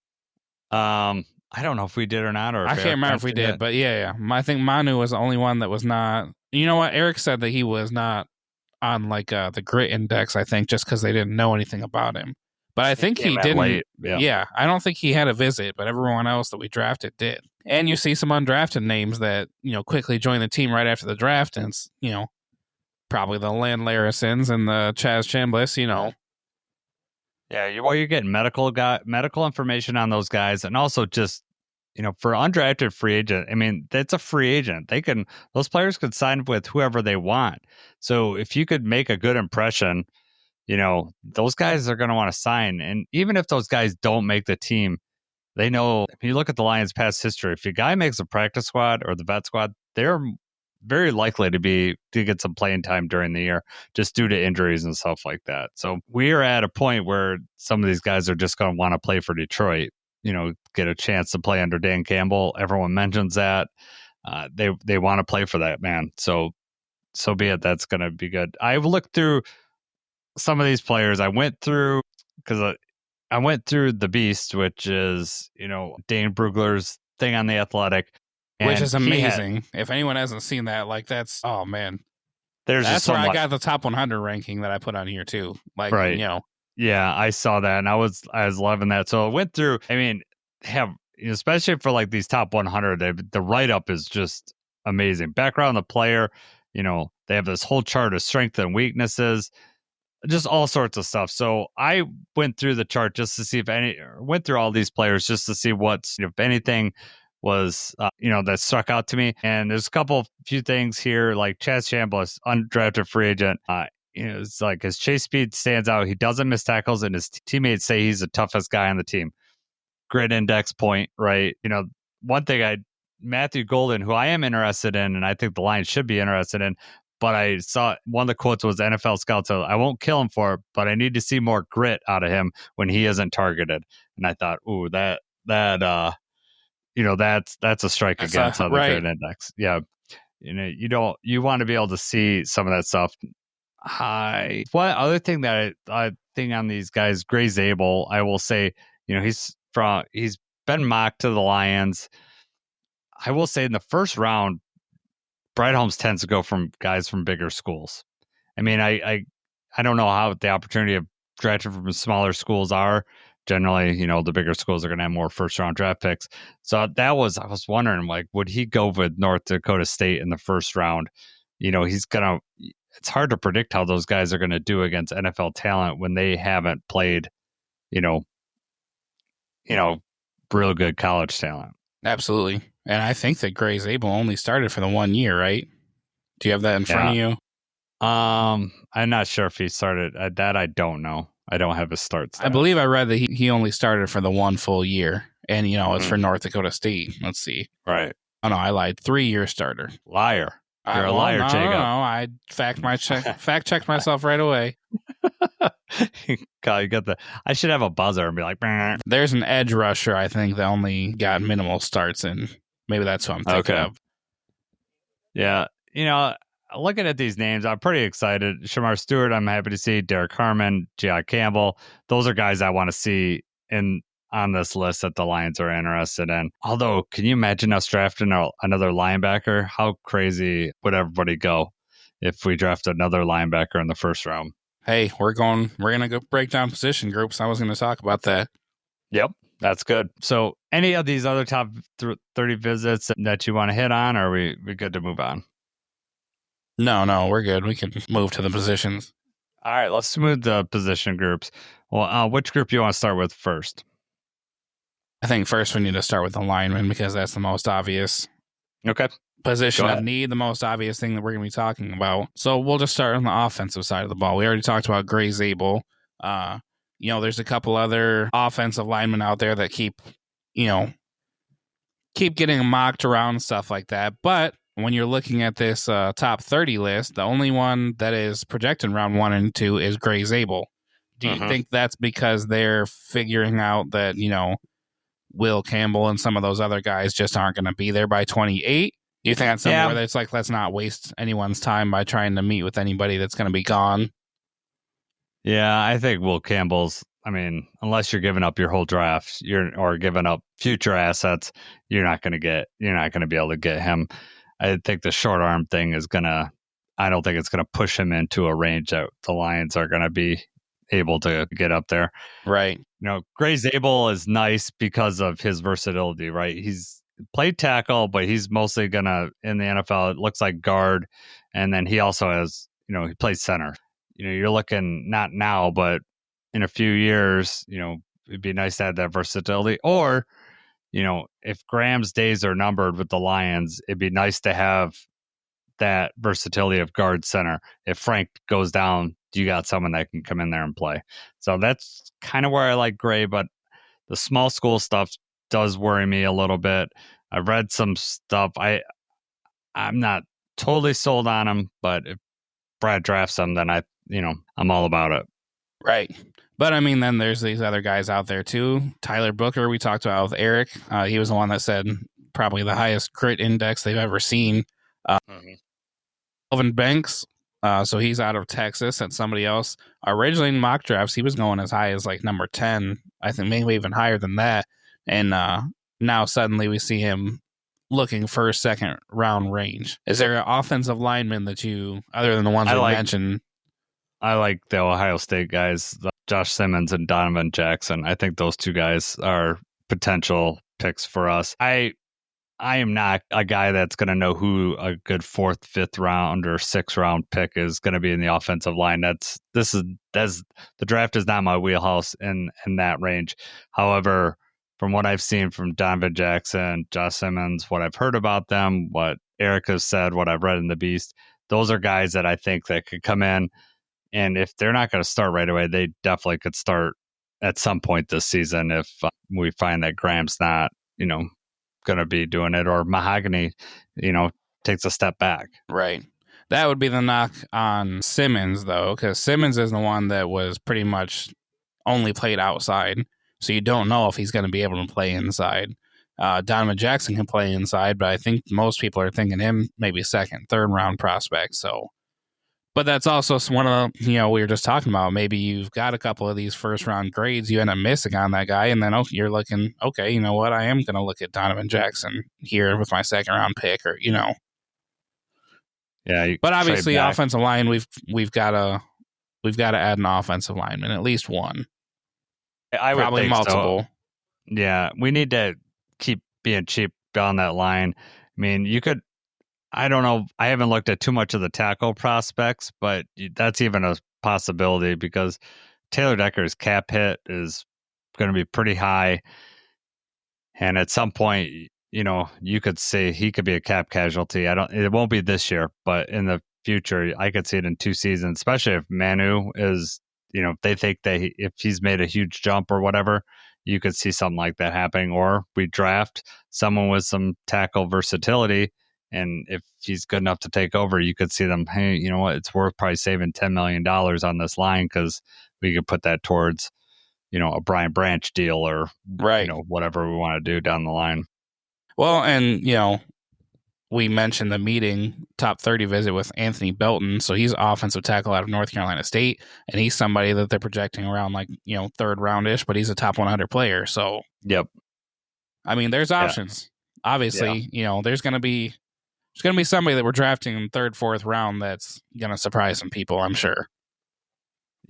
I don't know if we did or not. Or I can't remember if we did, but yeah. I think Manu was the only one that was not. You know what? Eric said that he was not on like the grit index, I think, just because they didn't know anything about him. But I think he didn't. Late. Yeah, I don't think he had a visit, but everyone else that we drafted did. And you see some undrafted names that, quickly joined the team right after the draft, and it's, probably the Lan Larisons and the Chaz Chambliss, Yeah, you're getting medical information on those guys, and also just, for undrafted free agent, I mean, that's a free agent. Those players could sign with whoever they want. So if you could make a good impression, those guys are going to want to sign. And even if those guys don't make the team, they know, if you look at the Lions' past history, if a guy makes a practice squad or the vet squad, they're very likely to get some playing time during the year, just due to injuries and stuff like that. So we're at a point where some of these guys are just going to want to play for Detroit, get a chance to play under Dan Campbell. Everyone mentions that. They want to play for that man. So be it. That's going to be good. I've looked through some of these players. I went through the Beast, which is, Dane Brugler's thing on The Athletic. Which is amazing. If anyone hasn't seen that, like, that's, oh man. That's where I got the top 100 ranking that I put on here too. Like, right. Yeah, I saw that and I was loving that. So I went through, I mean, especially for like these top 100, the write-up is just amazing. Background of the player, they have this whole chart of strengths and weaknesses, just all sorts of stuff. So I went through the chart just to see went through all these players just to see if anything was, that struck out to me. And there's a few things here, like Chaz Chambliss, undrafted free agent. It's like his chase speed stands out. He doesn't miss tackles, and his teammates say he's the toughest guy on the team. Grit index point, right? One thing Matthew Golden, who I am interested in, and I think the Lions should be interested in, but I saw one of the quotes was NFL Scout said, I won't kill him for it, but I need to see more grit out of him when he isn't targeted. And I thought, ooh, that's a strike against on the grit index. Yeah. You want to be able to see some of that stuff. What other thing that I think on these guys, Gray Zabel, I will say, he's been mocked to the Lions. I will say in the first round, Brad Holmes tends to go from guys from bigger schools. I mean, I don't know how the opportunity of drafting from smaller schools are. Generally, the bigger schools are going to have more first round draft picks. So I was wondering, like, would he go with North Dakota State in the first round? It's hard to predict how those guys are going to do against NFL talent when they haven't played, you know, real good college talent. Absolutely. And I think that Gray Zabel only started for the 1 year, right? Do you have that in front of you? I'm not sure if he started that. I don't know. I don't have his start stats. I believe I read that he only started for the 1 full year. And, it's for North Dakota State. Let's see. Right. Oh, no, I lied. 3-year starter. Liar. You're a liar, Jacob. No, I fact checked myself right away. God, I should have a buzzer and be like, bah. There's an edge rusher, I think, that only got minimal starts, and maybe that's what I'm thinking of. Yeah. Looking at these names, I'm pretty excited. Shamar Stewart, I'm happy to see. Derek Harmon, J.I. Campbell. Those are guys I want to see on this list that the Lions are interested in. Although, can you imagine us drafting another linebacker? How crazy would everybody go if we draft another linebacker in the first round? Hey, we're going to go break down position groups. I was going to talk about that. Yep, that's good. So any of these other top 30 visits that you want to hit on, or are we good to move on? No, we're good. We can move to the positions. All right, let's move the position groups. Well, which group do you want to start with first? I think first we need to start with the lineman because that's the most obvious. Okay. Position of need, the most obvious thing that we're going to be talking about. So we'll just start on the offensive side of the ball. We already talked about Gray Zabel. There's a couple other offensive linemen out there that keep getting mocked around and stuff like that. But when you're looking at this top 30 list, the only one that is projected round 1 and 2 is Gray Zabel. Do you think that's because they're figuring out that, Will Campbell and some of those other guys just aren't going to be there by 28? Do you think that's somewhere where it's like, let's not waste anyone's time by trying to meet with anybody that's going to be gone? Yeah, I think Will Campbell's, unless you're giving up your whole draft, or giving up future assets, you're not going to be able to get him. I think the short arm thing I don't think it's going to push him into a range that the Lions are going to be able to get up there. Right. Gray Zabel is nice because of his versatility, right? He's played tackle, but he's mostly in the NFL, it looks like guard. And then he also has, he plays center. You're looking not now, but in a few years, it'd be nice to have that versatility. Or, if Graham's days are numbered with the Lions, it'd be nice to have that versatility of guard center. If Frank goes down, you got someone that can come in there and play. So that's kind of where I like Gray, but the small school stuff does worry me a little bit. I've read some stuff. I'm not totally sold on him, but if Brad drafts him, then I'm all about it. Right. But then there's these other guys out there too. Tyler Booker, we talked about with Eric. He was the one that said probably the highest grit index they've ever seen. Elvin Banks, so he's out of Texas, and somebody else. Originally in mock drafts, he was going as high as like number 10. I think maybe even higher than that. And now suddenly we see him looking first, second round range. Is there an offensive lineman that you, other than the ones you mentioned? I like the Ohio State guys, Josh Simmons and Donovan Jackson. I think those two guys are potential picks for us. I am not a guy that's going to know who a good 4th, 5th round or 6th round pick is going to be in the offensive line. The draft is not my wheelhouse in that range. However, from what I've seen from Donovan Jackson, Josh Simmons, what I've heard about them, what Eric has said, what I've read in the Beast, those are guys that I think that could come in. And if they're not going to start right away, they definitely could start at some point this season if we find that Graham's not, going to be doing it, or Mahogany, takes a step back. Right. That would be the knock on Simmons, though, because Simmons is the one that was pretty much only played outside. So you don't know if he's going to be able to play inside. Donovan Jackson can play inside, but I think most people are thinking him maybe 2nd, 3rd round prospect. So But that's also one of the, we were just talking about. Maybe you've got a couple of these first round grades, you end up missing on that guy, and then you're looking, okay, you know what? I am going to look at Donovan Jackson here with my second round pick, or Yeah, But obviously, offensive line, we've got to add an offensive lineman, at least one. I would Probably think multiple. so. Yeah, we need to keep being cheap on that line. I mean, you could. I don't know. I haven't looked at too much of the tackle prospects, but that's even a possibility because Taylor Decker's cap hit is going to be pretty high. And at some point, you could say he could be a cap casualty. It won't be this year, but in the future, I could see it in 2 seasons, especially if Manu is, if they think that if he's made a huge jump or whatever, you could see something like that happening. Or we draft someone with some tackle versatility. And if he's good enough to take over, you could see them, hey, you know what? It's worth probably saving $10 million on this line because we could put that towards, a Brian Branch deal or, right. Whatever we want to do down the line. Well, and, we mentioned the meeting top 30 visit with Anthony Belton. So he's offensive tackle out of North Carolina State. And he's somebody that they're projecting around third roundish, but he's a top 100 player. So, yep. I mean, there's options. Yeah. Obviously, there's going to be somebody that we're drafting in third, fourth round that's going to surprise some people, I'm sure.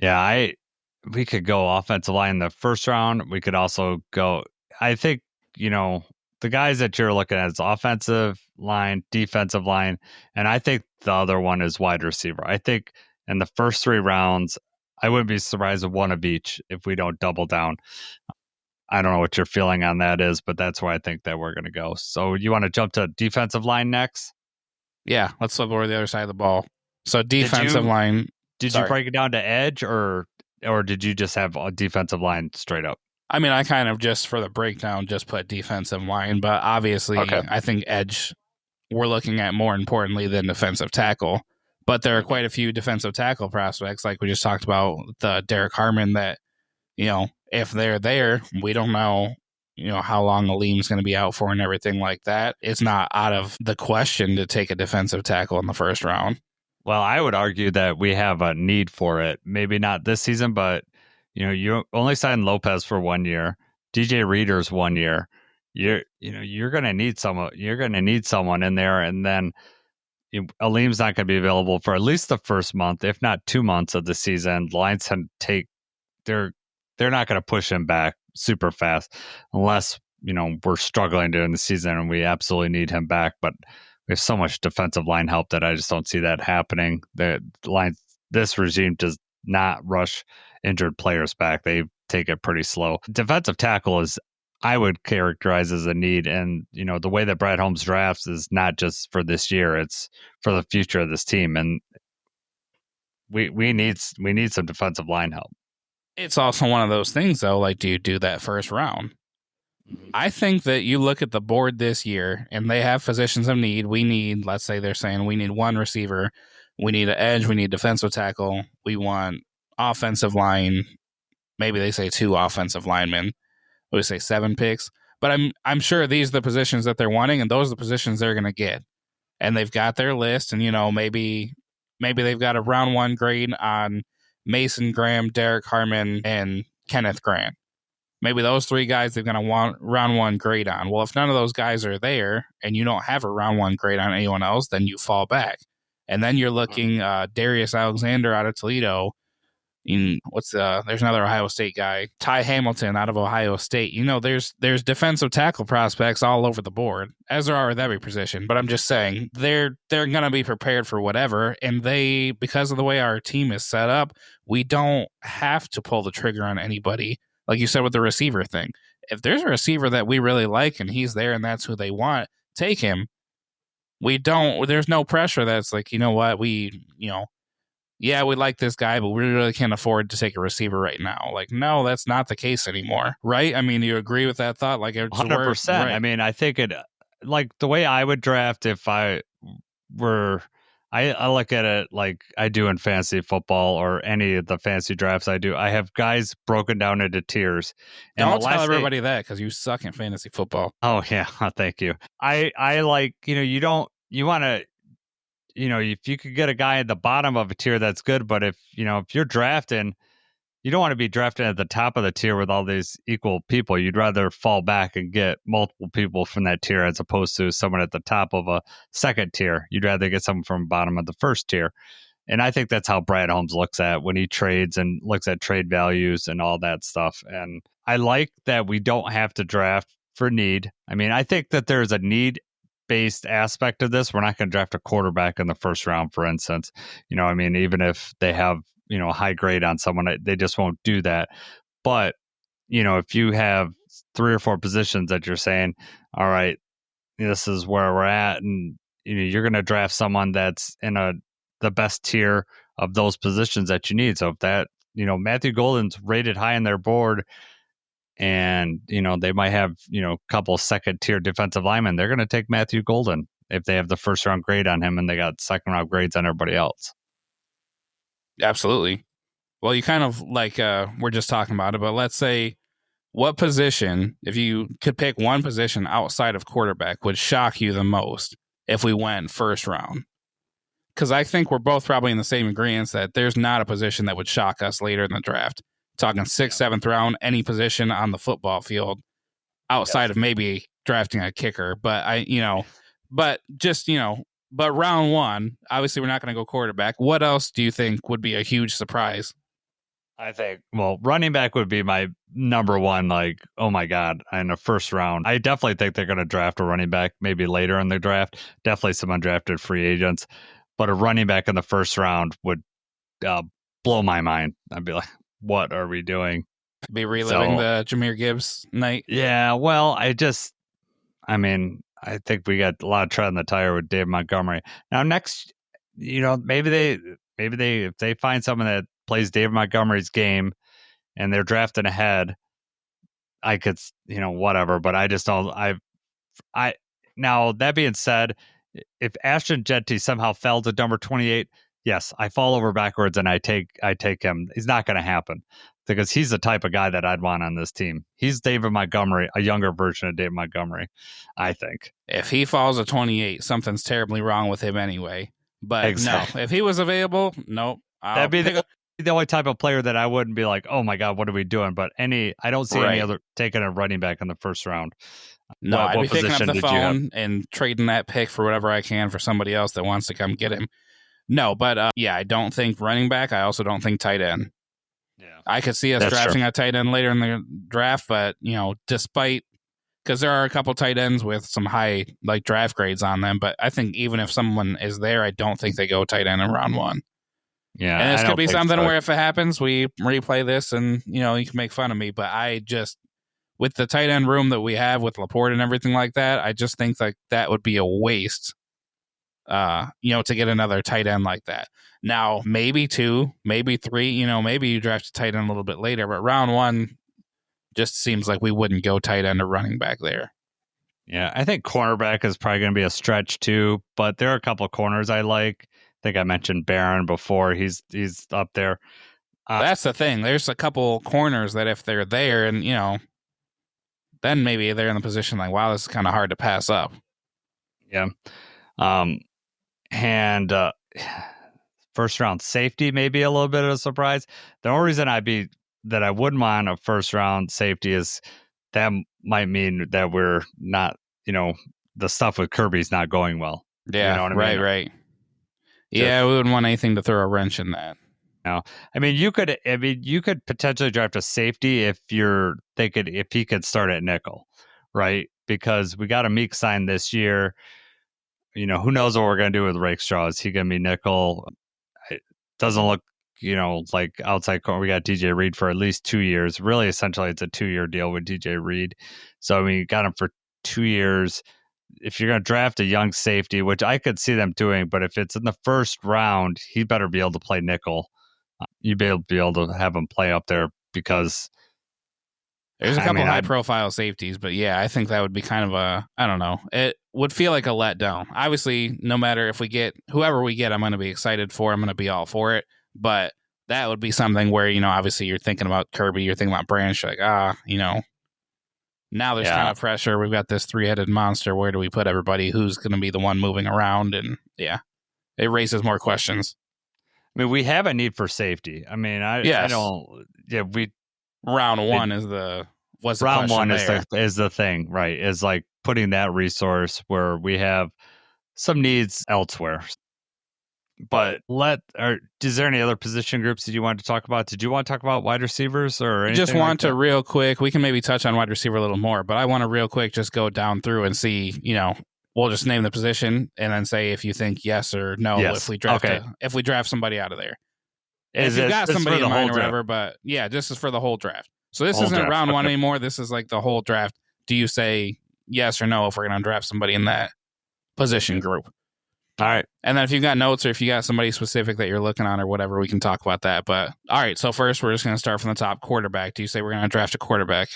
Yeah, we could go offensive line in the first round. We could also go, I think, the guys that you're looking at is offensive line, defensive line, and I think the other one is wide receiver. I think in the first 3 rounds, I wouldn't be surprised with one of each if we don't double down. I don't know what your feeling on that is, but that's where I think that we're going to go. So you want to jump to defensive line next? Yeah, let's flip over to the other side of the ball. So defensive line. Did you break it down to edge or did you just have a defensive line straight up? I mean, I kind of just for the breakdown just put defensive line, but obviously I think edge we're looking at more importantly than defensive tackle. But there are quite a few defensive tackle prospects, like we just talked about the Derek Harmon that, if they're there, we don't know, how long Aleem's going to be out for and everything like that. It's not out of the question to take a defensive tackle in the first round. Well, I would argue that we have a need for it. Maybe not this season, but you only signed Lopez for 1 year. DJ Reader's 1 year. You're going to need someone. You're going to need someone in there, and then Aleem's not going to be available for at least the first month, if not 2 months of the season. The Lions they're not going to push him back super fast unless we're struggling during the season and we absolutely need him back. But we have so much defensive line help that I just don't see that happening. The Lions, this regime does not rush injured players back. They take it pretty slow. Defensive tackle is, I would characterize as a need. And, the way that Brad Holmes drafts is not just for this year, it's for the future of this team. And we need some defensive line help. It's also one of those things, though, like, do you do that first round? I think that you look at the board this year and they have positions of need. We need, let's say they're saying we need 1 receiver, we need an edge, we need defensive tackle, we want offensive line. Maybe they say 2 offensive linemen. We say 7 picks. But I'm sure these are the positions that they're wanting, and those are the positions they're going to get. And they've got their list, and maybe they've got a round 1 grade on Mason Graham, Derek Harmon, and Kenneth Grant. Maybe those 3 guys they're going to want round 1 grade on. Well, if none of those guys are there and you don't have a round 1 grade on anyone else, then you fall back. And then you're looking Darius Alexander out of Toledo. There's another Ohio State guy, Ty Hamilton out of Ohio State. There's defensive tackle prospects all over the board, as there are with every position. But I'm just saying they're going to be prepared for whatever. And because of the way our team is set up, we don't have to pull the trigger on anybody. Like you said with the receiver thing, if there's a receiver that we really like and he's there and that's who they want, take him. There's no pressure that's like, yeah, we like this guy, but we really can't afford to take a receiver right now. Like, no, that's not the case anymore, right? I mean, you agree with that thought? Like, 100%. Right. I mean, I think like the way I would draft if I were, I look at it like I do in fantasy football or any of the fantasy drafts I do. I have guys broken down into tiers. And don't tell everybody that because you suck in fantasy football. Oh, yeah. Thank you. I like, you want to, if you could get a guy at the bottom of a tier, that's good. But if you're drafting, you don't want to be drafting at the top of the tier with all these equal people. You'd rather fall back and get multiple people from that tier as opposed to someone at the top of a second tier. You'd rather get someone from the bottom of the first tier. And I think that's how Brad Holmes looks at when he trades and looks at trade values and all that stuff. And I like that we don't have to draft for need. I mean, I think that there's a need-based aspect of this. We're not going to draft a quarterback in the first round, for instance. Even if they have a high grade on someone, they just won't do that. But if you have 3 or 4 positions that you're saying, all right, this is where we're at, and you're going to draft someone that's in the best tier of those positions that you need. So if that Matthew Golden's rated high on their board, and they might have a couple second tier defensive linemen, they're going to take Matthew Golden if they have the first round grade on him and they got second round grades on everybody else. Absolutely. Well, you kind of we're just talking about it, but let's say what position, if you could pick one position outside of quarterback, would shock you the most if we went first round? Because I think we're both probably in the same agreement that there's not a position that would shock us later in the draft. Talking 6th, 7th round, any position on the football field outside of maybe drafting a kicker. But but round one, obviously we're not going to go quarterback. What else do you think would be a huge surprise? I think, running back would be my number one, oh my God, in the first round. I definitely think they're going to draft a running back maybe later in the draft. Definitely some undrafted free agents. But a running back in the first round would blow my mind. I'd be like, what are we doing? Be reliving the Jahmyr Gibbs night? Yeah, well, I think we got a lot of tread on the tire with Dave Montgomery. Now next, maybe if they find someone that plays Dave Montgomery's game and they're drafting ahead, I could, whatever, but I just don't, now that being said, if Ashton Jeanty somehow fell to number 28, yes, I fall over backwards and I take him. It's not going to happen because he's the type of guy that I'd want on this team. He's David Montgomery, a younger version of David Montgomery, I think. If he falls to 28, something's terribly wrong with him anyway. But exactly. No, if he was available, nope. That'd be the only type of player that I wouldn't be like, oh my God, what are we doing? But I don't see any other taking a running back in the first round. No, I'd be picking up the phone and trading that pick for whatever I can for somebody else that wants to come get him. No, but I don't think running back. I also don't think tight end. Yeah, I could see us drafting a tight end later in the draft, but despite, because there are a couple tight ends with some high draft grades on them, but I think even if someone is there, I don't think they go tight end in round one. Yeah, and this could be something where if it happens, we replay this and you can make fun of me, but I just, with the tight end room that we have with Laporte and everything like that, I just think that would be a waste. To get another tight end like that. Now, maybe 2, maybe 3, maybe you draft a tight end a little bit later, but round one just seems like we wouldn't go tight end or running back there. Yeah, I think cornerback is probably going to be a stretch too, but there are a couple of corners I like. I think I mentioned Barron before. He's up there. That's the thing. There's a couple corners that if they're there and, then maybe they're in the position wow, this is kind of hard to pass up. Yeah. And first round safety may be a little bit of a surprise. The only reason I wouldn't want a first round safety is that might mean that we're not, the stuff with Kirby's not going well. Yeah, right. Yeah, we wouldn't want anything to throw a wrench in that. No, you could potentially draft a safety if he could start at nickel, right? Because we got a Meek sign this year. Who knows what we're going to do with Rakestraw? Is he going to be nickel? It doesn't look, like outside corner. We got DJ Reed for at least 2 years. Really, essentially, it's a 2-year deal with DJ Reed. So, you got him for 2 years. If you're going to draft a young safety, which I could see them doing, but if it's in the first round, he better be able to play nickel. You'd be able to have him play up there because there's a couple high-profile safeties, but yeah, I think that would be kind of I don't know. It would feel like a letdown. Obviously, no matter if we get whoever we get, I'm going to be excited for. I'm going to be all for it. But that would be something where, obviously you're thinking about Kirby, you're thinking about Branch, now there's kind of pressure. We've got this 3-headed monster. Where do we put everybody? Who's going to be the one moving around? And yeah, it raises more questions. I mean, we have a need for safety. I mean, I Yes. don't. Yeah, we Round one is the what's the round question one there? is the thing, right? Is like putting that resource where we have some needs elsewhere. But is there any other position groups that you want to talk about? Did you want to talk about wide receivers or anything? Just want like to real quick. We can maybe touch on wide receiver a little more, but I want to real quick just go down through and see. We'll just name the position and then say if you think yes or no. Yes. If we draft somebody out of there. If you've got somebody in mind or whatever, but yeah, this is for the whole draft. So this isn't round one anymore. This is like the whole draft. Do you say yes or no if we're going to draft somebody in that position group? All right. And then if you've got notes or if you got somebody specific that you're looking on or whatever, we can talk about that. But all right, so first we're just going to start from the top. Quarterback. Do you say we're going to draft a quarterback?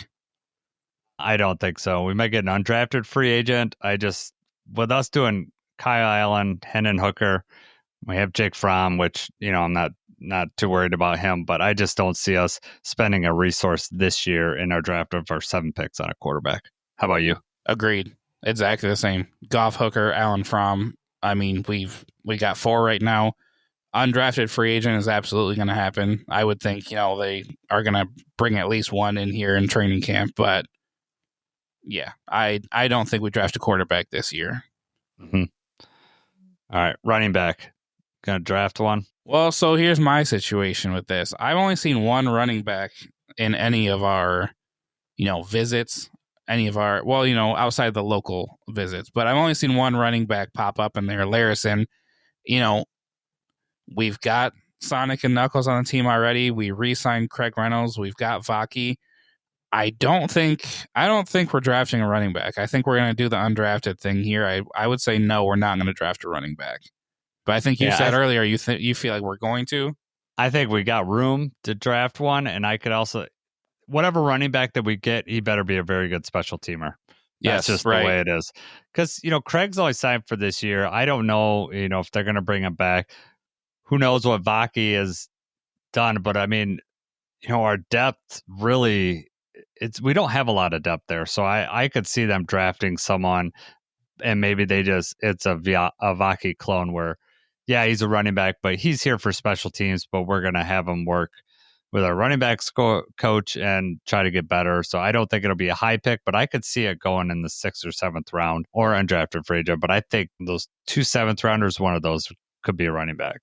I don't think so. We might get an undrafted free agent. With us doing Kyle Allen, Hendon Hooker, we have Jake Fromm, which, I'm not too worried about him, but I just don't see us spending a resource this year in our draft of our 7 picks on a quarterback. How about you? Agreed. Exactly the same. Goff, Hooker, Allen, Fromm. I mean, we got 4 right now. Undrafted free agent is absolutely going to happen. I would think, they are going to bring at least one in here in training camp. But yeah, I don't think we draft a quarterback this year. Mm-hmm. All right, running back. Going to draft one? Well, so here's my situation with this. I've only seen one running back in any of our, visits. Any of our, outside the local visits. But I've only seen one running back pop up in there, Larison. We've got Sonic and Knuckles on the team already. We re-signed Craig Reynolds. We've got Vaki. I don't think we're drafting a running back. I think we're going to do the undrafted thing here. I would say no, we're not going to draft a running back. But I think you said earlier you feel like we're going to. I think we got room to draft one, and I could also whatever running back that we get, he better be a very good special teamer. That's just the way it is. Because, Craig's only signed for this year. I don't know, if they're going to bring him back. Who knows what Vaki has done? But, I mean, our depth really, we don't have a lot of depth there. So I could see them drafting someone, and maybe it's a Vaki clone where, yeah, he's a running back, but he's here for special teams, but we're going to have him work with our running backs coach and try to get better. So I don't think it'll be a high pick, but I could see it going in the 6th or 7th round or undrafted free agent. But I think those 2 7th rounders, one of those could be a running back.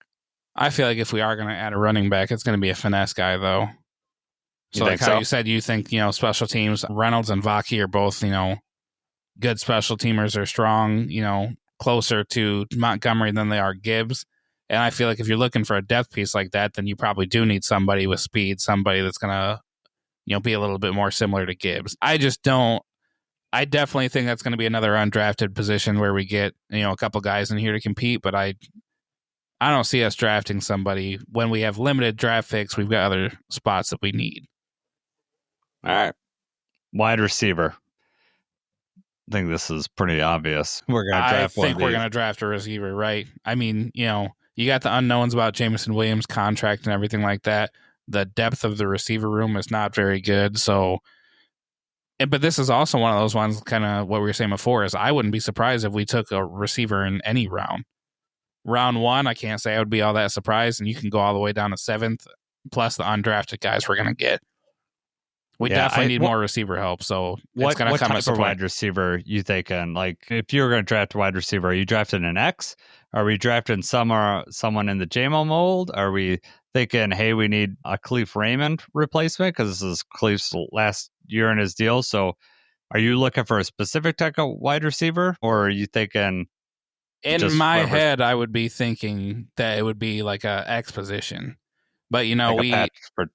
I feel like if we are going to add a running back, it's going to be a finesse guy, though. So like how you said, you think, special teams, Reynolds and Vaki are both, good special teamers, are strong, closer to Montgomery than they are Gibbs. And I feel like if you're looking for a depth piece like that, then you probably do need somebody with speed, somebody that's going to, be a little bit more similar to Gibbs. I definitely think that's going to be another undrafted position where we get, a couple guys in here to compete, but I don't see us drafting somebody when we have limited draft picks. We've got other spots that we need. All right. Wide receiver. I think this is pretty obvious. We're going to draft one. I think we're going to draft a receiver, right? I mean, you got the unknowns about Jameson Williams' contract and everything like that. The depth of the receiver room is not very good. So, but this is also one of those ones, kind of what we were saying before, is I wouldn't be surprised if we took a receiver in any round. Round 1, I can't say I would be all that surprised, and you can go all the way down to 7th, plus the undrafted guys we're going to get. We definitely need more receiver help, so it's going to come as a wide receiver you thinking? Like, if you were going to draft a wide receiver, are you drafting an X? Are we drafting someone in the JMO mold? Are we thinking, hey, we need a Khalif Raymond replacement because this is Khalif's last year in his deal? So are you looking for a specific type of wide receiver, or are you thinking... In my head, I would be thinking that it would be like a X position. But, for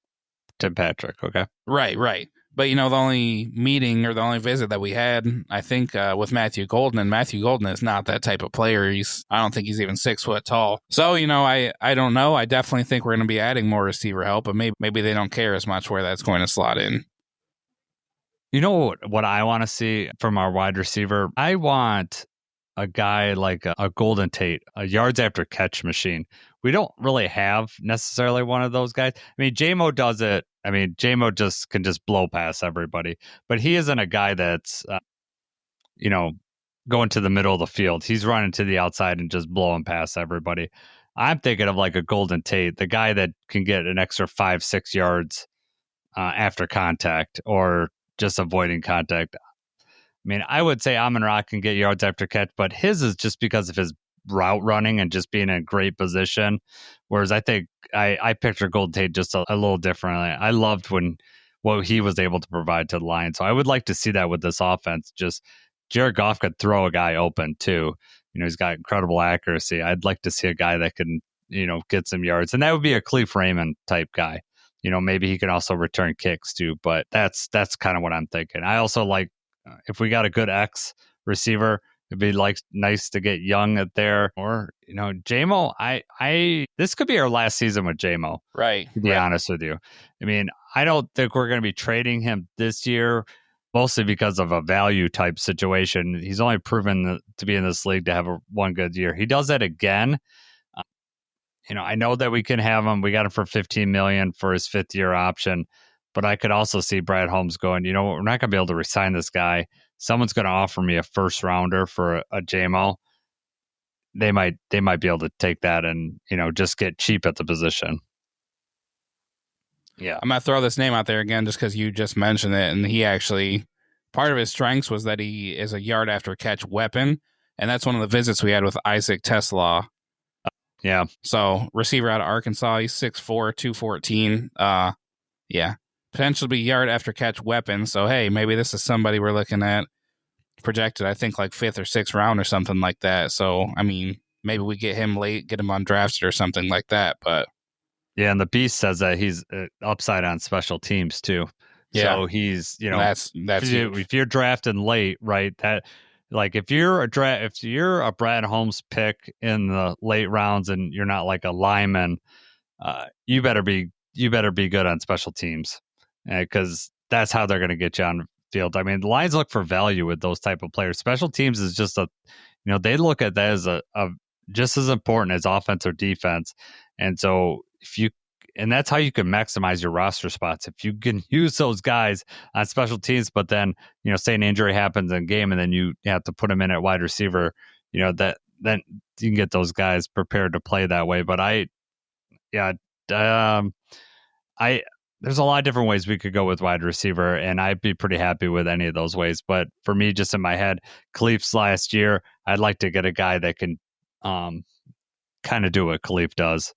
Tim Patrick, okay. Right. But, the only meeting or the only visit that we had, I think, with Matthew Golden, and Matthew Golden is not that type of player. I don't think he's even 6 foot tall. So, I don't know. I definitely think we're going to be adding more receiver help, but maybe they don't care as much where that's going to slot in. You know what I want to see from our wide receiver? I want a guy like a Golden Tate, a yards after catch machine. We don't really have necessarily one of those guys. I mean, JMO does it. I mean, JMO can just blow past everybody, but he isn't a guy that's, going to the middle of the field. He's running to the outside and just blowing past everybody. I'm thinking of like a Golden Tate, the guy that can get an extra 5-6 yards after contact or just avoiding contact. I mean, I would say Amon-Ra can get yards after catch, but his is just because of his route running and just being in a great position. Whereas I think I picture Golden Tate just a little differently. I loved what he was able to provide to the Lions. So I would like to see that with this offense. Just Jared Goff could throw a guy open too. He's got incredible accuracy. I'd like to see a guy that can, get some yards. And that would be a Cleve Raymond type guy. Maybe he can also return kicks too, but that's kind of what I'm thinking. I also like if we got a good X receiver, it'd be nice to get Young at there or JMO. This could be our last season with JMO. Right. To be honest with you, I mean, I don't think we're going to be trading him this year, mostly because of a value type situation. He's only proven to be in this league to have one good year. He does that again. I know that we can have him. We got him for $15 million for his 5th-year option. But I could also see Brad Holmes going, we're not going to be able to resign this guy. Someone's going to offer me a first rounder for a JMO. They might be able to take that and, just get cheap at the position. Yeah. I'm going to throw this name out there again just because you just mentioned it. And he actually, part of his strengths was that he is a yard after catch weapon. And that's one of the visits we had with Isaac Tesla. Yeah. So receiver out of Arkansas, he's 6'4", 214. Yeah. Potentially be yard after catch weapon. So, hey, maybe this is somebody we're looking at projected, I think, like 5th or 6th round or something like that. So, I mean, maybe we get him late, get him undrafted or something like that. But yeah, and the Beast says that he's upside on special teams too. Yeah. So he's, that's if you're drafting late, right? That like if you're a Brad Holmes pick in the late rounds and you're not like a lineman, you better be good on special teams. Because that's how they're going to get you on the field. I mean, the Lions look for value with those type of players. Special teams is just they look at that as a just as important as offense or defense. And so that's how you can maximize your roster spots. If you can use those guys on special teams, but then, say an injury happens in game and then you have to put them in at wide receiver, then you can get those guys prepared to play that way. But there's a lot of different ways we could go with wide receiver, and I'd be pretty happy with any of those ways. But for me, just in my head, Khalif's last year, I'd like to get a guy that can kind of do what Khalif does.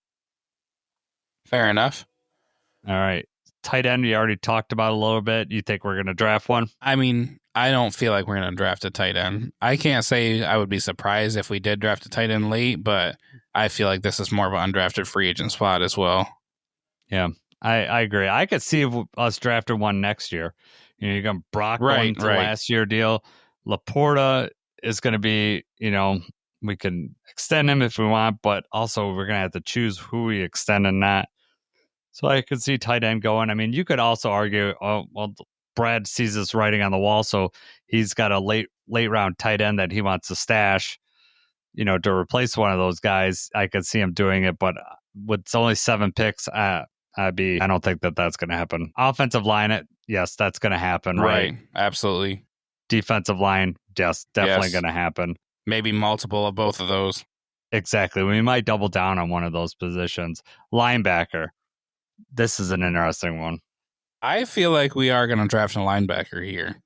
Fair enough. All right. Tight end, we already talked about a little bit. You think we're going to draft one? I mean, I don't feel like we're going to draft a tight end. I can't say I would be surprised if we did draft a tight end late, but I feel like this is more of an undrafted free agent spot as well. Yeah. I agree. I could see us drafting one next year. You got Brock going to last year deal. Laporta is going to be, we can extend him if we want, but also we're going to have to choose who we extend and not. So I could see tight end going. I mean, you could also argue, Brad sees this writing on the wall, so he's got a late round tight end that he wants to stash, to replace one of those guys. I could see him doing it, but with only 7 picks, I don't think that's going to happen. Offensive line, yes, that's going to happen, right? Absolutely. Defensive line, yes, definitely going to happen. Maybe multiple of both of those. Exactly. We might double down on one of those positions. Linebacker. This is an interesting one. I feel like we are going to draft a linebacker here.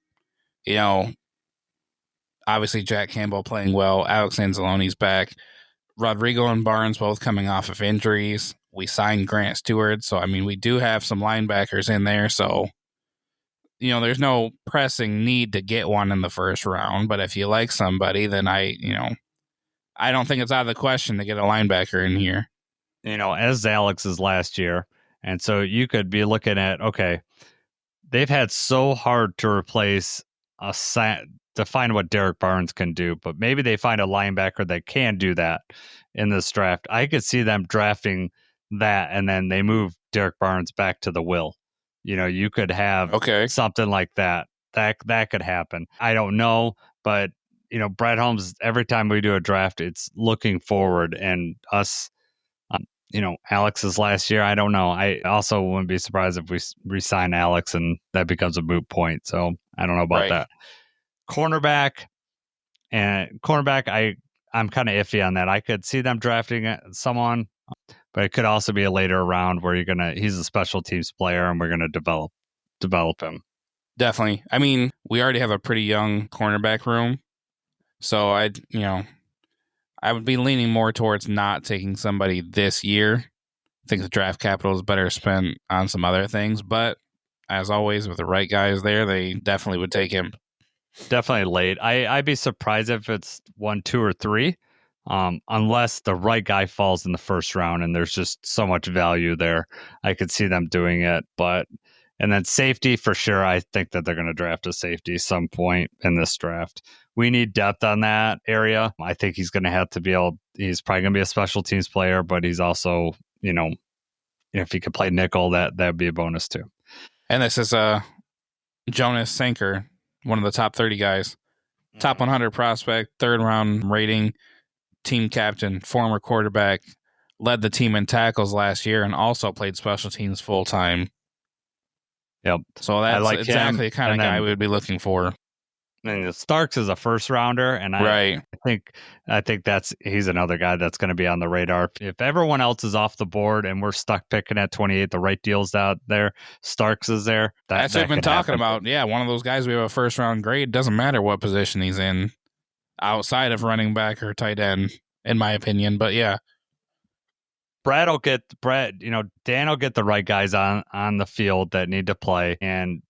Obviously Jack Campbell playing well. Alex Anzalone's back. Rodrigo and Barnes both coming off of injuries. We signed Grant Stewart. So, I mean, we do have some linebackers in there. So, there's no pressing need to get one in the first round. But if you like somebody, then I don't think it's out of the question to get a linebacker in here. As Alex's last year. And so you could be looking at, okay, they've had so hard to replace to find what Derek Barnes can do, but maybe they find a linebacker that can do that in this draft. I could see them drafting that, and then they move Derek Barnes back to the will. You could have something like that. That could happen. I don't know, but Brad Holmes, every time we do a draft, it's looking forward, and us. Alex's last year, I don't know. I also wouldn't be surprised if we re-sign Alex and that becomes a moot point. So I don't know about that. Cornerback, And cornerback, I'm kind of iffy on that. I could see them drafting someone, but it could also be a later round where he's a special teams player and we're gonna develop him. Definitely. I mean, we already have a pretty young cornerback room, so I would be leaning more towards not taking somebody this year. I think the draft capital is better spent on some other things, but as always, with the right guys there, they definitely would take him. Definitely late. I'd be surprised if it's 1, 2, or 3, unless the right guy falls in the first round and there's just so much value there. I could see them doing it, and then safety for sure. I think that they're going to draft a safety some point in this draft. We need depth on that area. I think he's going to have to be able. He's probably going to be a special teams player, but he's also, if he could play nickel, that'd be a bonus too. And this is Jonas Sanker, one of the top 30 guys, top 100 prospect, 3rd round rating, team captain, former quarterback, led the team in tackles last year, and also played special teams full time. Yep. So that's like exactly the kind of guy we would be looking for. And Starks is a first rounder, and I think he's another guy that's going to be on the radar. If everyone else is off the board and we're stuck picking at 28, the right deals out there, Starks is there. That's what we've been talking about. Yeah, one of those guys we have a first round grade. Doesn't matter what position he's in, outside of running back or tight end, in my opinion. But yeah. Dan will get the right guys on the field that need to play. And,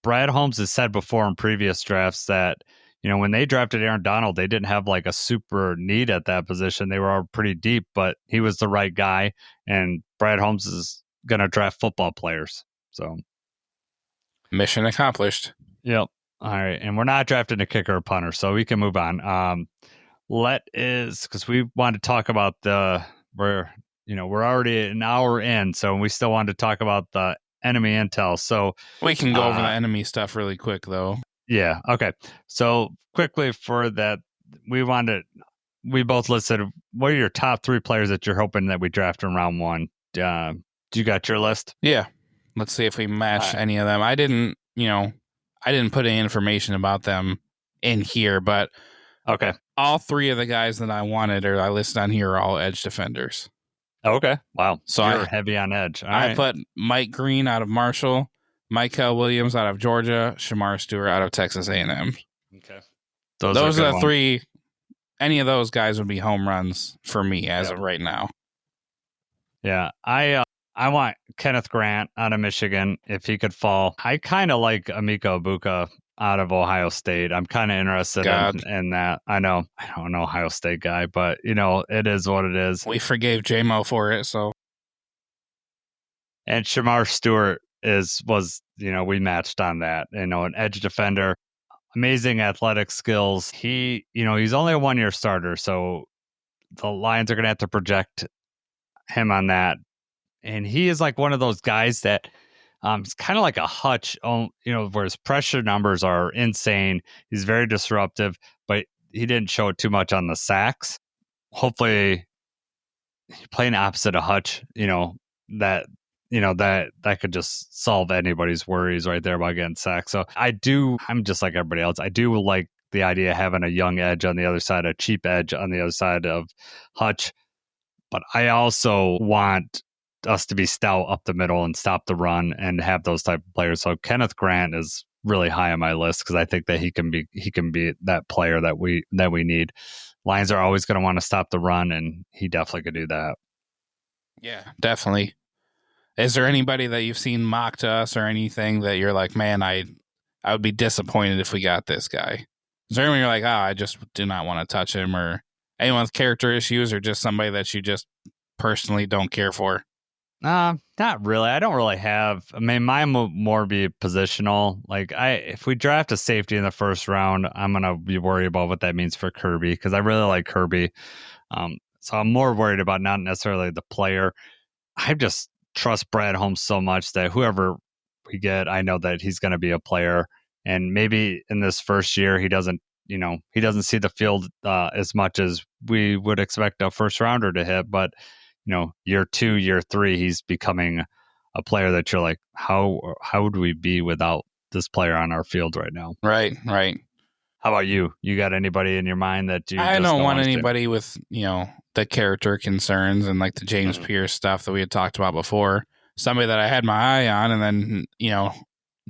Brad Holmes has said before in previous drafts that, when they drafted Aaron Donald, they didn't have like a super need at that position. They were all pretty deep, but he was the right guy. And Brad Holmes is going to draft football players. So mission accomplished. Yep. All right. And we're not drafting a kicker or punter, so we can move on. Because we want to talk about we're already an hour in, so we still wanted to talk about the enemy intel. So we can go over the enemy stuff really quick, though. Yeah. Okay. So quickly for that, we both listed what are your top 3 players that you're hoping that we draft in round 1. Do you got your list? Yeah. Let's see if we match any of them. I didn't put any information about them in here, but okay. All 3 of the guys that I wanted or I listed on here are all edge defenders. Okay. Wow. So you're heavy on edge. I put Mike Green out of Marshall, Michael Williams out of Georgia, Shamar Stewart out of Texas A&M. Okay. Those are the 3. Any of those guys would be home runs for me as of right now. Yeah. I want Kenneth Grant out of Michigan if he could fall. I kind of like Emeka Egbuka out of Ohio State. I'm kind of interested in that. I know I don't know Ohio State guy, but it is what it is. We forgave JMO for it, so. And Shamar Stewart was we matched on that. An edge defender, amazing athletic skills. He's only a 1-year starter, so the Lions are going to have to project him on that. And he is like one of those guys that it's kind of like a Hutch, where his pressure numbers are insane. He's very disruptive, but he didn't show it too much on the sacks. Hopefully, playing opposite of Hutch, that could just solve anybody's worries right there about getting sacked. So I'm just like everybody else. I do like the idea of having a young edge on the other side, a cheap edge on the other side of Hutch. But I also want us to be stout up the middle and stop the run and have those type of players. So Kenneth Grant is really high on my list because I think that he can be that player that we need. Lions are always going to want to stop the run, and he definitely could do that. Yeah, definitely. Is there anybody that you've seen mock to us or anything that you're like, man, I would be disappointed if we got this guy? Is there anyone you're like, I just do not want to touch him, or anyone with character issues, or just somebody that you just personally don't care for? Not really. I don't really have. I mean, mine will more be positional. Like if we draft a safety in the first round, I'm gonna be worried about what that means for Kirby because I really like Kirby. So I'm more worried about not necessarily the player. I just trust Brad Holmes so much that whoever we get, I know that he's going to be a player. And maybe in this first year, he doesn't see the field as much as we would expect a first rounder to hit. But year 2, year 3, he's becoming a player that you're like, how would we be without this player on our field right now? Right. How about you? You got anybody in your mind that you I just don't want want to see? anybody with, the character concerns and like the James Pierce stuff that we had talked about before. Somebody that I had my eye on, and then,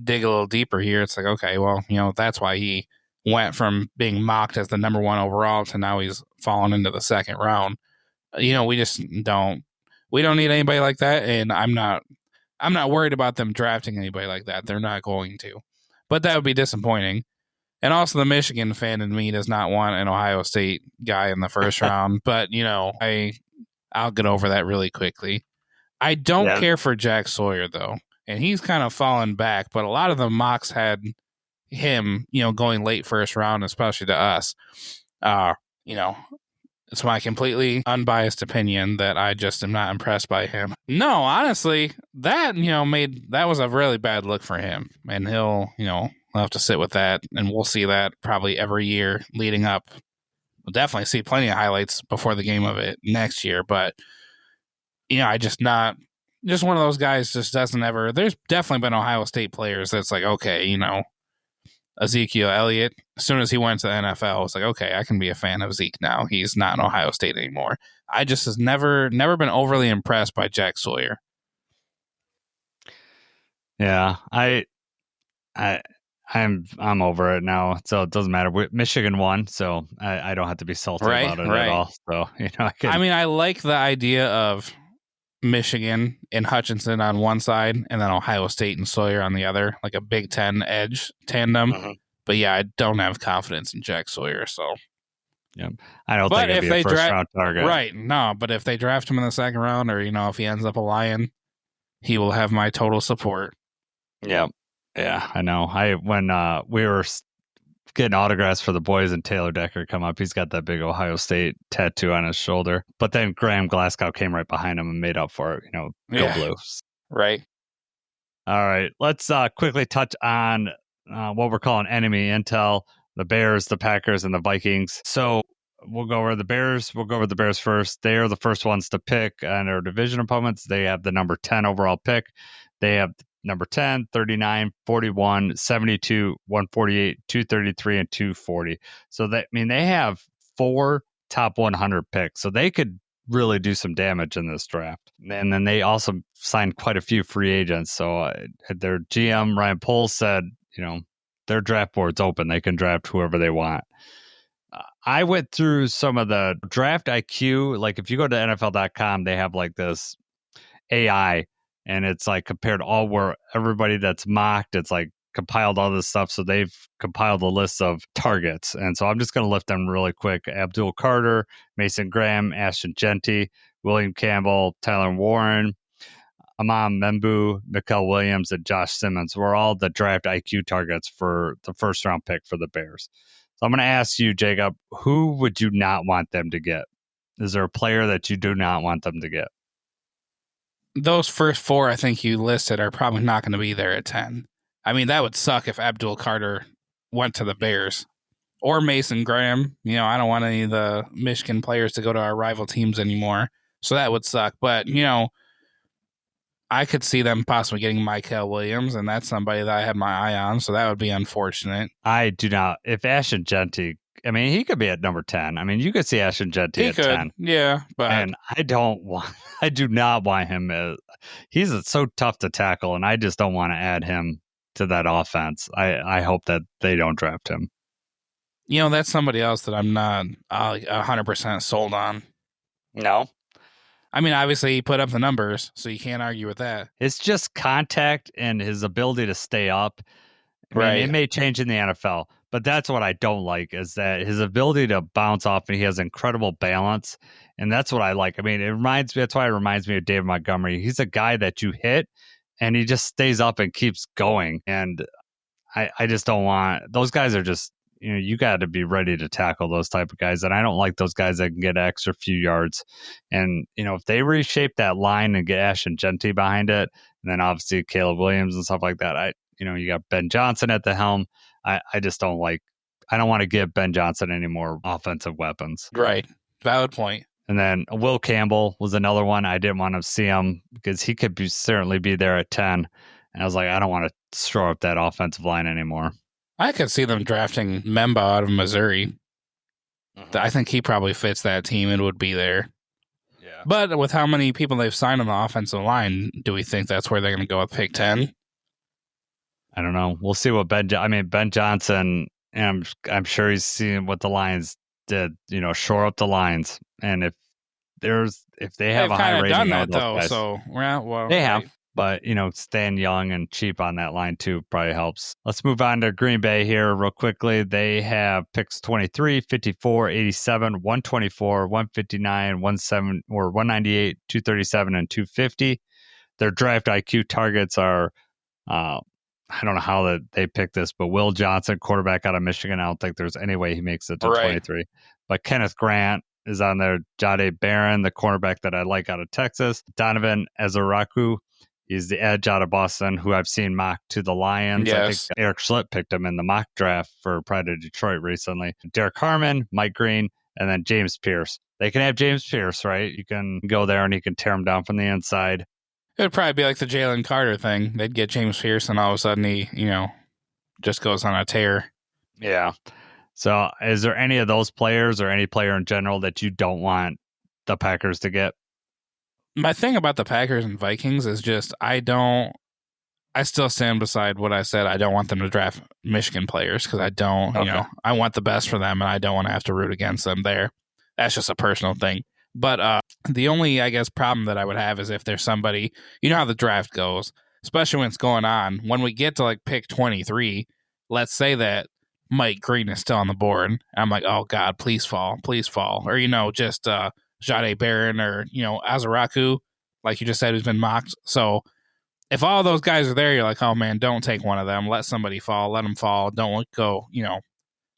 dig a little deeper here. It's like, okay, well, that's why he went from being mocked as the number 1 overall to now he's fallen into the second round. We just we don't need anybody like that. And I'm not worried about them drafting anybody like that. They're not going to, but that would be disappointing. And also, the Michigan fan in me does not want an Ohio State guy in the first round. But, I'll get over that really quickly. I don't care for Jack Sawyer, though. And he's kind of fallen back. But a lot of the mocks had him, going late first round, especially to us. It's my completely unbiased opinion that I just am not impressed by him. No, honestly, that, that was a really bad look for him. And he'll have to sit with that, and we'll see that probably every year leading up. We'll definitely see plenty of highlights before the game of it next year, but I just one of those guys just doesn't ever. There's definitely been Ohio State players that's like, okay, Ezekiel Elliott, as soon as he went to the NFL, it's like, okay, I can be a fan of Zeke now. He's not in Ohio State anymore. I just has never been overly impressed by Jack Sawyer. Yeah, I'm over it now, so it doesn't matter. Michigan won, so I don't have to be salty about it at all. So I like the idea of Michigan and Hutchinson on one side, and then Ohio State and Sawyer on the other, like a Big Ten edge tandem. Mm-hmm. But yeah, I don't have confidence in Jack Sawyer. So yeah, I don't think it'd be a first round target, right? No, but if they draft him in the second round, or if he ends up a Lion, he will have my total support. Yeah. Yeah, I know. When we were getting autographs for the boys and Taylor Decker come up, he's got that big Ohio State tattoo on his shoulder. But then Graham Glasgow came right behind him and made up for it. Go blue. Right. All right. Let's quickly touch on what we're calling enemy intel: the Bears, the Packers, and the Vikings. So we'll go over the Bears. We'll go over the Bears first. They are the first ones to pick on their division opponents. They have the number 10 overall pick. They have number 10, 39, 41, 72, 148, 233, and 240. So they have 4 top 100 picks. So they could really do some damage in this draft. And then they also signed quite a few free agents. So their GM, Ryan Poles, said, their draft board's open. They can draft whoever they want. I went through some of the draft IQ. Like if you go to NFL.com, they have like this AI, and it's like compared all where everybody that's mocked, it's like compiled all this stuff. So they've compiled a list of targets. And so I'm just going to lift them really quick. Abdul Carter, Mason Graham, Ashton Genty, William Campbell, Tyler Warren, Amam Membu, Mikael Williams, and Josh Simmons were all the draft IQ targets for the first round pick for the Bears. So I'm going to ask you, Jacob, who would you not want them to get? Is there a player that you do not want them to get? Those first 4 I think you listed are probably not going to be there at 10. That would suck if Abdul Carter went to the Bears or Mason Graham. I don't want any of the Michigan players to go to our rival teams anymore. So that would suck. But, I could see them possibly getting Mikael Williams, and that's somebody that I had my eye on. So that would be unfortunate. I do not. If Ashton Genty, he could be at number 10. You could see Ashton Genty at 10. Yeah, but and I do not want him. He's so tough to tackle, and I just don't want to add him to that offense. I hope that they don't draft him. That's somebody else that I'm not 100% sold on. No. Obviously he put up the numbers, so you can't argue with that. It's just contact and his ability to stay up. Right. It may change in the NFL, but that's what I don't like, is that his ability to bounce off, and he has incredible balance. And that's what I like. That's why it reminds me of David Montgomery. He's a guy that you hit and he just stays up and keeps going. And I just don't want, those guys are just, you got to be ready to tackle those type of guys. And I don't like those guys that can get an extra few yards. And, if they reshape that line and get Ashton Genty behind it, and then obviously Caleb Williams and stuff like that, you got Ben Johnson at the helm. I just don't want to give Ben Johnson any more offensive weapons. Right. Valid point. And then Will Campbell was another one. I didn't want to see him because he could certainly be there at 10. And I was like, I don't want to throw up that offensive line anymore. I could see them drafting Memba out of Missouri. I think he probably fits that team and would be there. Yeah. But with how many people they've signed on the offensive line, do we think that's where they're going to go with pick 10? I don't know. We'll see what Ben Johnson, and I'm sure he's seen what the Lions did, shore up the lines. And if they have They've a high kind of rating done on that, those though. guys, So, well, they have. But, staying young and cheap on that line, too, probably helps. Let's move on to Green Bay here real quickly. They have picks 23, 54, 87, 124, 159, 198, 237, and 250. Their draft IQ targets are, I don't know how they picked this, but Will Johnson, quarterback out of Michigan. I don't think there's any way he makes it to 23. But Kenneth Grant is on there. Jade Barron, the cornerback that I like out of Texas. Donovan Ezaraku. He's the edge out of Boston, who I've seen mocked to the Lions. Yes. I think Eric Schlitt picked him in the mock draft for Pride of Detroit recently. Derek Harmon, Mike Green, and then James Pierce. They can have James Pierce, right? You can go there and he can tear him down from the inside. It would probably be like the Jalen Carter thing. They'd get James Pierce, and all of a sudden he, just goes on a tear. Yeah. So is there any of those players or any player in general that you don't want the Packers to get? My thing about the Packers and Vikings is just I still stand beside what I said. I don't want them to draft Michigan players because I don't, I want the best for them and I don't want to have to root against them there. That's just a personal thing. But the only, I guess, problem that I would have is if there's somebody, how the draft goes, especially when it's going on. When we get to like pick 23, let's say that Mike Green is still on the board. I'm like, oh God, please fall. Or, just Jade Barron or, Azaraku, like you just said, who's been mocked. So if all those guys are there, you're like, oh man, don't take one of them. Let somebody fall. Let them fall. Don't go,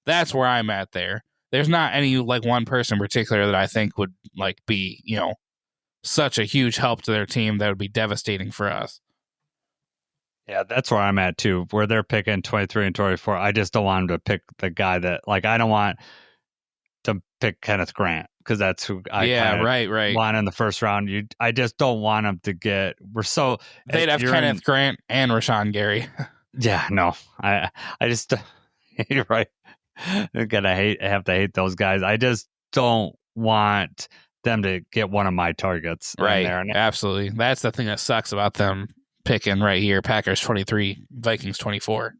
that's where I'm at there. There's not any like one person in particular that I think would like be, such a huge help to their team that would be devastating for us. Yeah, that's where I'm at too, where they're picking 23 and 24. I just don't want them to pick the guy that, like, I don't want to pick Kenneth Grant because that's who I right. want in the first round. I just don't want them to get. They'd have Kenneth Grant and Rashawn Gary. Yeah, no, I just you're right. I'm gonna have to hate those guys. I just don't want them to get one of my targets right there. Absolutely, that's the thing that sucks about them picking right here. Packers 23, Vikings 24.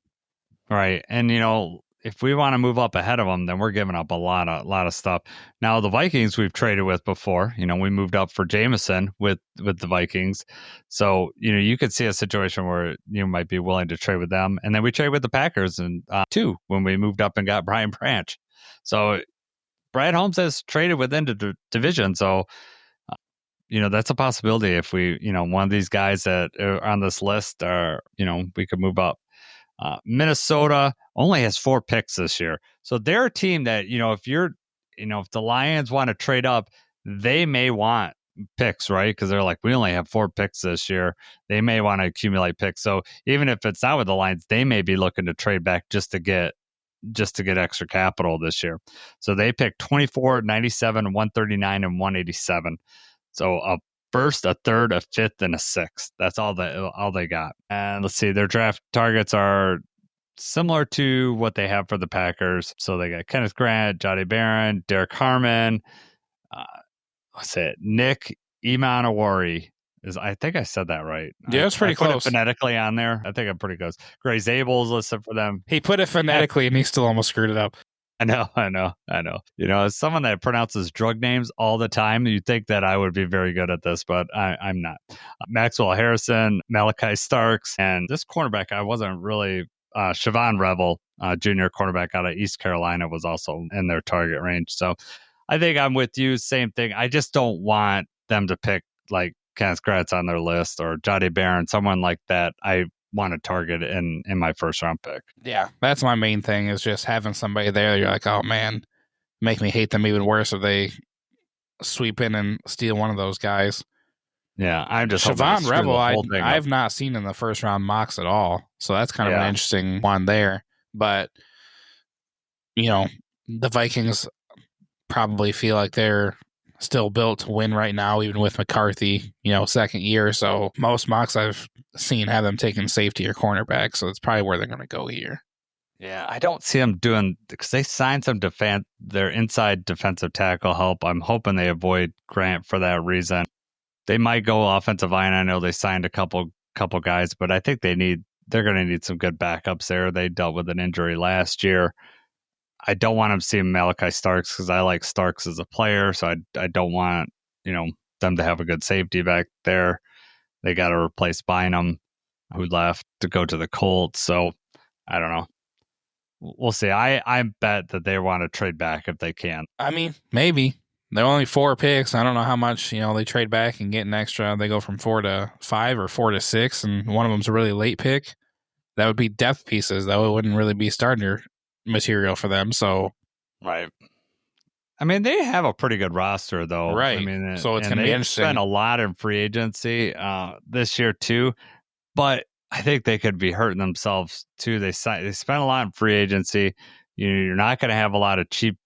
Right, and if we want to move up ahead of them, then we're giving up a lot of stuff. Now the Vikings we've traded with before. We moved up for Jameson with the Vikings, so you could see a situation where you might be willing to trade with them, and then we trade with the Packers and too when we moved up and got Brian Branch. So Brad Holmes has traded within the division, so that's a possibility. If we one of these guys that are on this list are we could move up. Minnesota only has 4 picks this year. So they're a team that, if the Lions want to trade up, they may want picks, right? Because they're like, we only have 4 picks this year. They may want to accumulate picks. So even if it's not with the Lions, they may be looking to trade back just to get extra capital this year. So they picked 24, 97, 139, and 187. So a first, a third, a fifth, and a sixth. That's all they got. And let's see, their draft targets are similar to what they have for the Packers. So they got Kenneth Grant, Jade Barron, Derek Harmon, Nick Imanawari. I think I said that right. Yeah, it's pretty close. Put it phonetically on there. I think I'm pretty close. Gray Zabel's listed for them. He put it phonetically and he still almost screwed it up. I know. As someone that pronounces drug names all the time, you'd think that I would be very good at this, but I'm not. Maxwell Harrison, Malachi Starks, and this cornerback, I wasn't really. Siobhan Revel, junior cornerback out of East Carolina, was also in their target range. So I think I'm with you. Same thing. I just don't want them to pick like Kenneth Grant's on their list or Jade Barron, someone like that. I want to target in my first round pick. Yeah, that's my main thing is just having somebody there. You're like, oh man, make me hate them even worse if they sweep in and steal one of those guys. Yeah, I'm just Siobhan Revel. I've not seen in the first round mocks at all, so that's kind of an interesting one there. But the Vikings probably feel like they're still built to win right now, even with McCarthy, second year. So most mocks I've seen have them taking safety or cornerback, so it's probably where they're going to go here. Yeah, I don't see them doing because they signed some their inside defensive tackle help. I'm hoping they avoid Grant for that reason. They might go offensive line. I know they signed a couple guys, but I think they're going to need some good backups there. They dealt with an injury last year. I don't want them seeing Malachi Starks because I like Starks as a player, so I don't want them to have a good safety back there. They got to replace Bynum, who left to go to the Colts. So I don't know. We'll see. I bet that they want to trade back if they can. I mean, maybe. They're only 4 picks. I don't know how much, they trade back and get an extra. They go from 4 to 5 or 4 to 6, and one of them's a really late pick. That would be depth pieces, though. It wouldn't really be starter material for them. So, right. I mean, they have a pretty good roster, though. Right. I mean, so it's going to be interesting. They spent a lot in free agency this year too, but I think they could be hurting themselves too. They spent a lot in free agency. You're not going to have a lot of cheap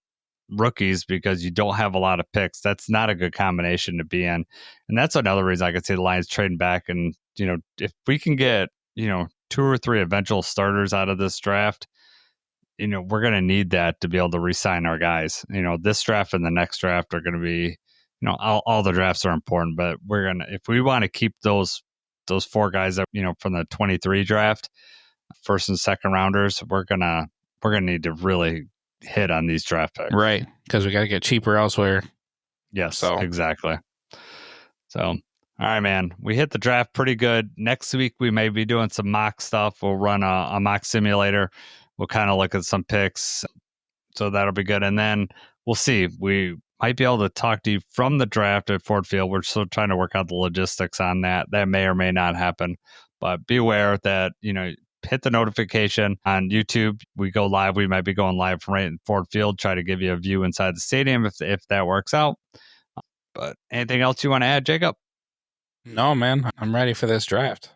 rookies because you don't have a lot of picks. That's not a good combination to be in, and that's another reason I could see the Lions trading back. And if we can get 2 or 3 eventual starters out of this draft, we're going to need that to be able to re-sign our guys. This draft and the next draft are going to be, all the drafts are important, but if we want to keep those 4 guys up, from the 23 draft, first and second rounders, we're going to need to really hit on these draft picks. Right. Because we got to get cheaper elsewhere. Yes, exactly. So, all right, man, we hit the draft pretty good. Next week, we may be doing some mock stuff. We'll run a mock simulator. We'll kind of look at some picks. So that'll be good. And then we'll see. We might be able to talk to you from the draft at Ford Field. We're still trying to work out the logistics on that. That may or may not happen. But be aware that, hit the notification on YouTube. We go live. We might be going live from right in Ford Field. Try to give you a view inside the stadium if that works out. But anything else you want to add, Jacob? No, man. I'm ready for this draft.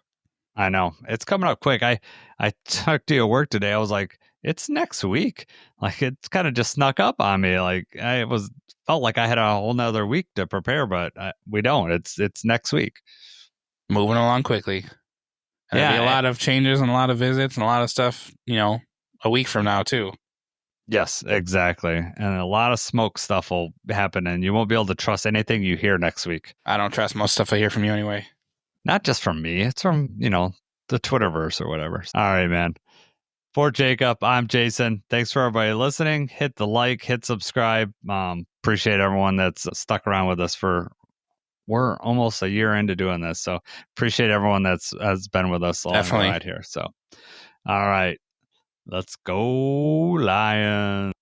I know. It's coming up quick. I talked to you at work today. I was like, it's next week. Like, it's kind of just snuck up on me. Like, felt like I had a whole nother week to prepare, but we don't. It's next week. Moving along quickly. And there'll be a lot of changes and a lot of visits and a lot of stuff, a week from now, too. Yes, exactly. And a lot of smoke stuff will happen, and you won't be able to trust anything you hear next week. I don't trust most stuff I hear from you anyway. Not just from me. It's from, the Twitterverse or whatever. All right, man. For Jacob, I'm Jason. Thanks for everybody listening. Hit the like, hit subscribe. Appreciate everyone that's stuck around with us we're almost a year into doing this. So appreciate everyone has been with us along the ride here. So, all right, let's go Lions.